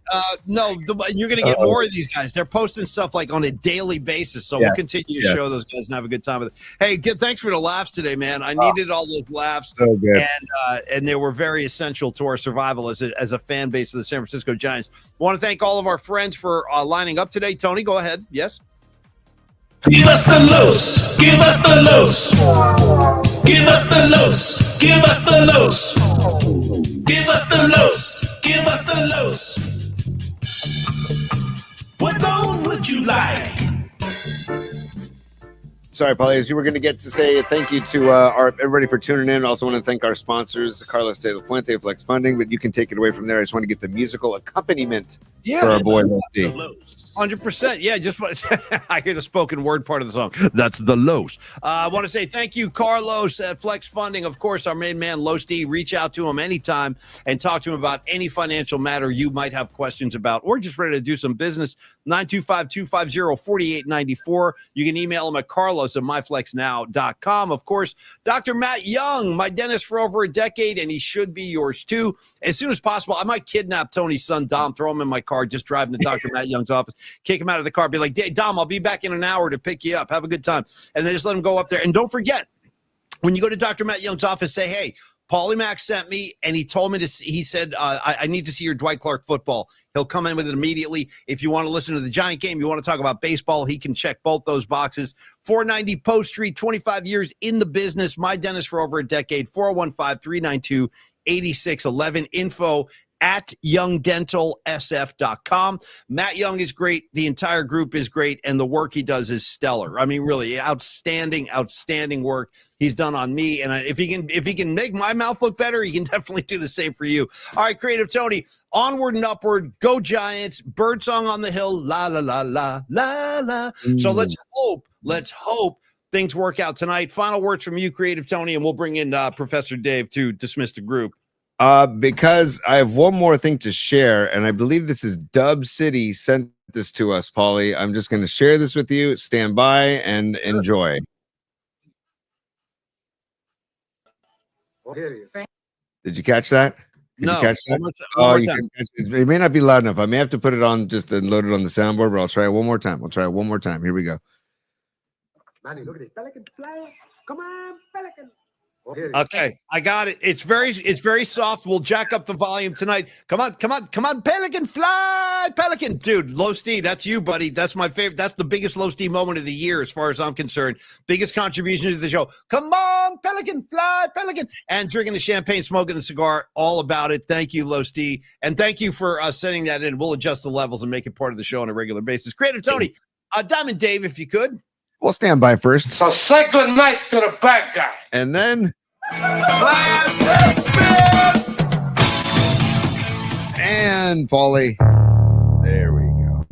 Speaker 1: No, you're going to get more of these guys. They're posting stuff like on a daily basis, so we'll continue to show those guys and have a good time with it. Hey, thanks for the laughs today, man. I needed all those laughs,
Speaker 2: so good.
Speaker 1: And they were very essential to our survival as a fan base of the San Francisco Giants. I want to thank all of our friends for lining up today. Tony, go ahead. Yes.
Speaker 8: Give us the loose. Give us the loose. Give us the loose. Give us the loose. Give us the loose. Give us the loose. What loan would you like?
Speaker 2: Sorry, Paulie, as you were going to get to say thank you to everybody for tuning in. I also want to thank our sponsors, Carlos de la Fuente of Flex Funding, but you can take it away from there. I just want to get the musical accompaniment for our boy, Lefty.
Speaker 1: 100%. Yeah, just want I hear the spoken word part of the song. That's the Los. I want to say thank you, Carlos at Flex Funding. Of course, our main man, Los D. Reach out to him anytime and talk to him about any financial matter you might have questions about or just ready to do some business. 925-250-4894. You can email him at carlos@myflexnow.com. Of course, Dr. Matt Young, my dentist for over a decade, and he should be yours too. As soon as possible, I might kidnap Tony's son, Dom, throw him in my car, just driving to Dr. Matt Young's office, kick him out of the car, be like, hey, Dom, I'll be back in an hour to pick you up. Have a good time. And then just let him go up there. And don't forget, when you go to Dr. Matt Young's office, say, hey, Paulie Mack sent me, and he told me he said, I need to see your Dwight Clark football. He'll come in with it immediately. If you want to listen to the Giant game, you want to talk about baseball, he can check both those boxes. 490 Post Street, 25 years in the business. My dentist for over a decade. 415-392-8611. Info at youngdentalsf.com. Matt Young is great. The entire group is great. And the work he does is stellar. I mean, really outstanding work he's done on me. And if he can make my mouth look better, he can definitely do the same for you. All right, Creative Tony, onward and upward. Go Giants. Birdsong on the hill. La, la, la, la, la, la. So let's hope things work out tonight. Final words from you, Creative Tony, and we'll bring in Professor Dave to dismiss the group.
Speaker 2: Because I have one more thing to share, and I believe this is Dub City sent this to us, Paulie. I'm just going to share this with you. Stand by and enjoy. Did you catch that?
Speaker 1: No.
Speaker 2: You catch that?
Speaker 1: One more time.
Speaker 2: It may not be loud enough. I may have to put it on just and load it on the soundboard, but I'll try it one more time. Here we go.
Speaker 5: Manny, look at it. Pelican fly. Come on, Pelican.
Speaker 1: Okay, I got it. It's very soft. We'll jack up the volume tonight. Come on, Pelican, fly, Pelican. Dude, Low Steve, that's you, buddy. That's my favorite. That's the biggest Low Steve moment of the year, as far as I'm concerned. Biggest contribution to the show. Come on, Pelican, fly, Pelican. And drinking the champagne, smoking the cigar, all about it. Thank you, Low Steve. And thank you for sending that in. We'll adjust the levels and make it part of the show on a regular basis. Creative Tony, Diamond Dave, if you could.
Speaker 2: We'll stand by first.
Speaker 5: So say good night to the bad guy.
Speaker 2: And then
Speaker 9: Class dismissed.
Speaker 2: And Paulie. There we go.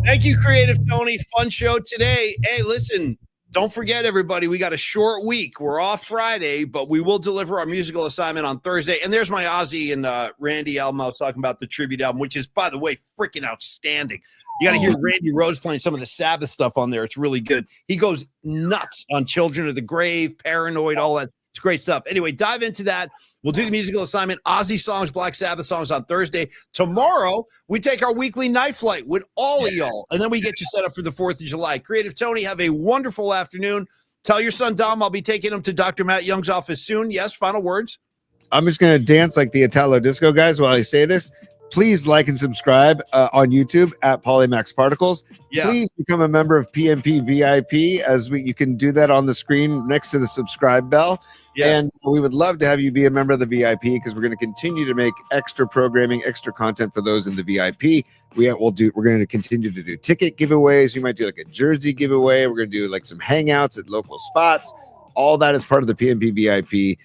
Speaker 1: Thank you, Creative Tony. Fun show today. Hey, listen, don't forget, everybody, we got a short week. We're off Friday, but we will deliver our musical assignment on Thursday. And there's my Ozzy and Randy album I was talking about, the tribute album, which is, by the way, freaking outstanding. You got to hear Randy Rhoads playing some of the Sabbath stuff on there. It's really good. He goes nuts on Children of the Grave, Paranoid, all that. It's great stuff. Anyway, dive into that. We'll do the musical assignment, Ozzy songs, Black Sabbath songs on Thursday. Tomorrow, we take our weekly night flight with all of y'all, and then we get you set up for the 4th of July. Creative Tony, have a wonderful afternoon. Tell your son, Dom, I'll be taking him to Dr. Matt Young's office soon. Yes, final words?
Speaker 2: I'm just going to dance like the Italo Disco guys while I say this. Please like and subscribe on YouTube at Polymax Particles.
Speaker 1: Yeah.
Speaker 2: Please become a member of PMP VIP you can do that on the screen next to the subscribe bell.
Speaker 1: Yeah.
Speaker 2: And we would love to have you be a member of the VIP because we're going to continue to make extra programming, extra content for those in the VIP. We're going to continue to do ticket giveaways. You might do like a jersey giveaway. We're going to do like some hangouts at local spots. All that is part of the PMP VIP.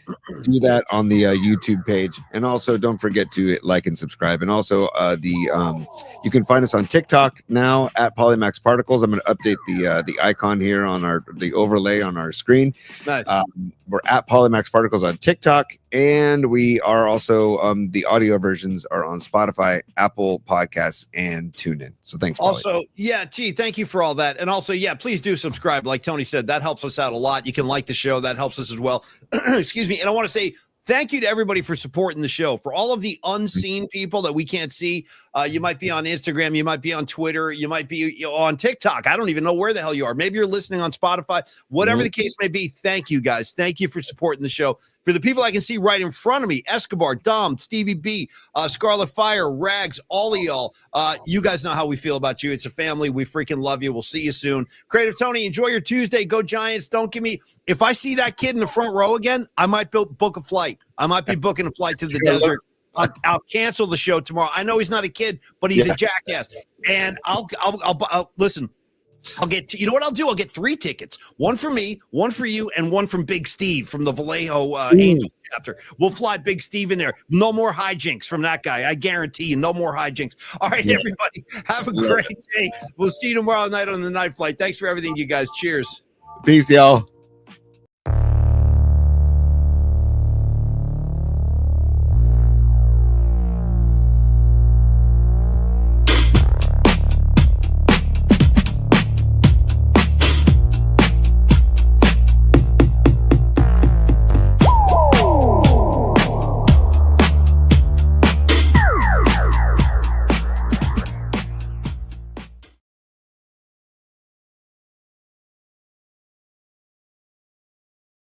Speaker 2: Do that on the YouTube page, and also don't forget to like and subscribe. And also, you can find us on TikTok now at Polymax Particles. I'm going to update the icon here on the overlay on our screen.
Speaker 1: Nice.
Speaker 2: We're at Polymax Particles on TikTok, and we are also the audio versions are on Spotify, Apple Podcasts, and TuneIn. So thanks.
Speaker 1: Also, thank you for all that. And also, please do subscribe. Like Tony said, that helps us out a lot. You can like the show. That helps us as well. Excuse me. And I want to say thank you to everybody for supporting the show. For all of the unseen people that we can't see, you might be on Instagram, you might be on Twitter, you might be on TikTok. I don't even know where the hell you are. Maybe you're listening on Spotify. Whatever the case may be, thank you, guys. Thank you for supporting the show. For the people I can see right in front of me, Escobar, Dom, Stevie B, Scarlet Fire, Rags, all of y'all, you guys know how we feel about you. It's a family. We freaking love you. We'll see you soon. Creative Tony, enjoy your Tuesday. Go Giants. Don't give me – if I see that kid in the front row again, I might book a flight. I might be booking a flight to the desert. I'll cancel the show tomorrow. I know he's not a kid, but he's a jackass. And I'll listen. I'll get, you know what I'll do? I'll get 3 tickets. One for me, one for you, and one from Big Steve from the Vallejo Angels chapter. We'll fly Big Steve in there. No more hijinks from that guy. I guarantee you, no more hijinks. All right, everybody, have a great day. We'll see you tomorrow night on the night flight. Thanks for everything, you guys. Cheers.
Speaker 2: Peace, y'all.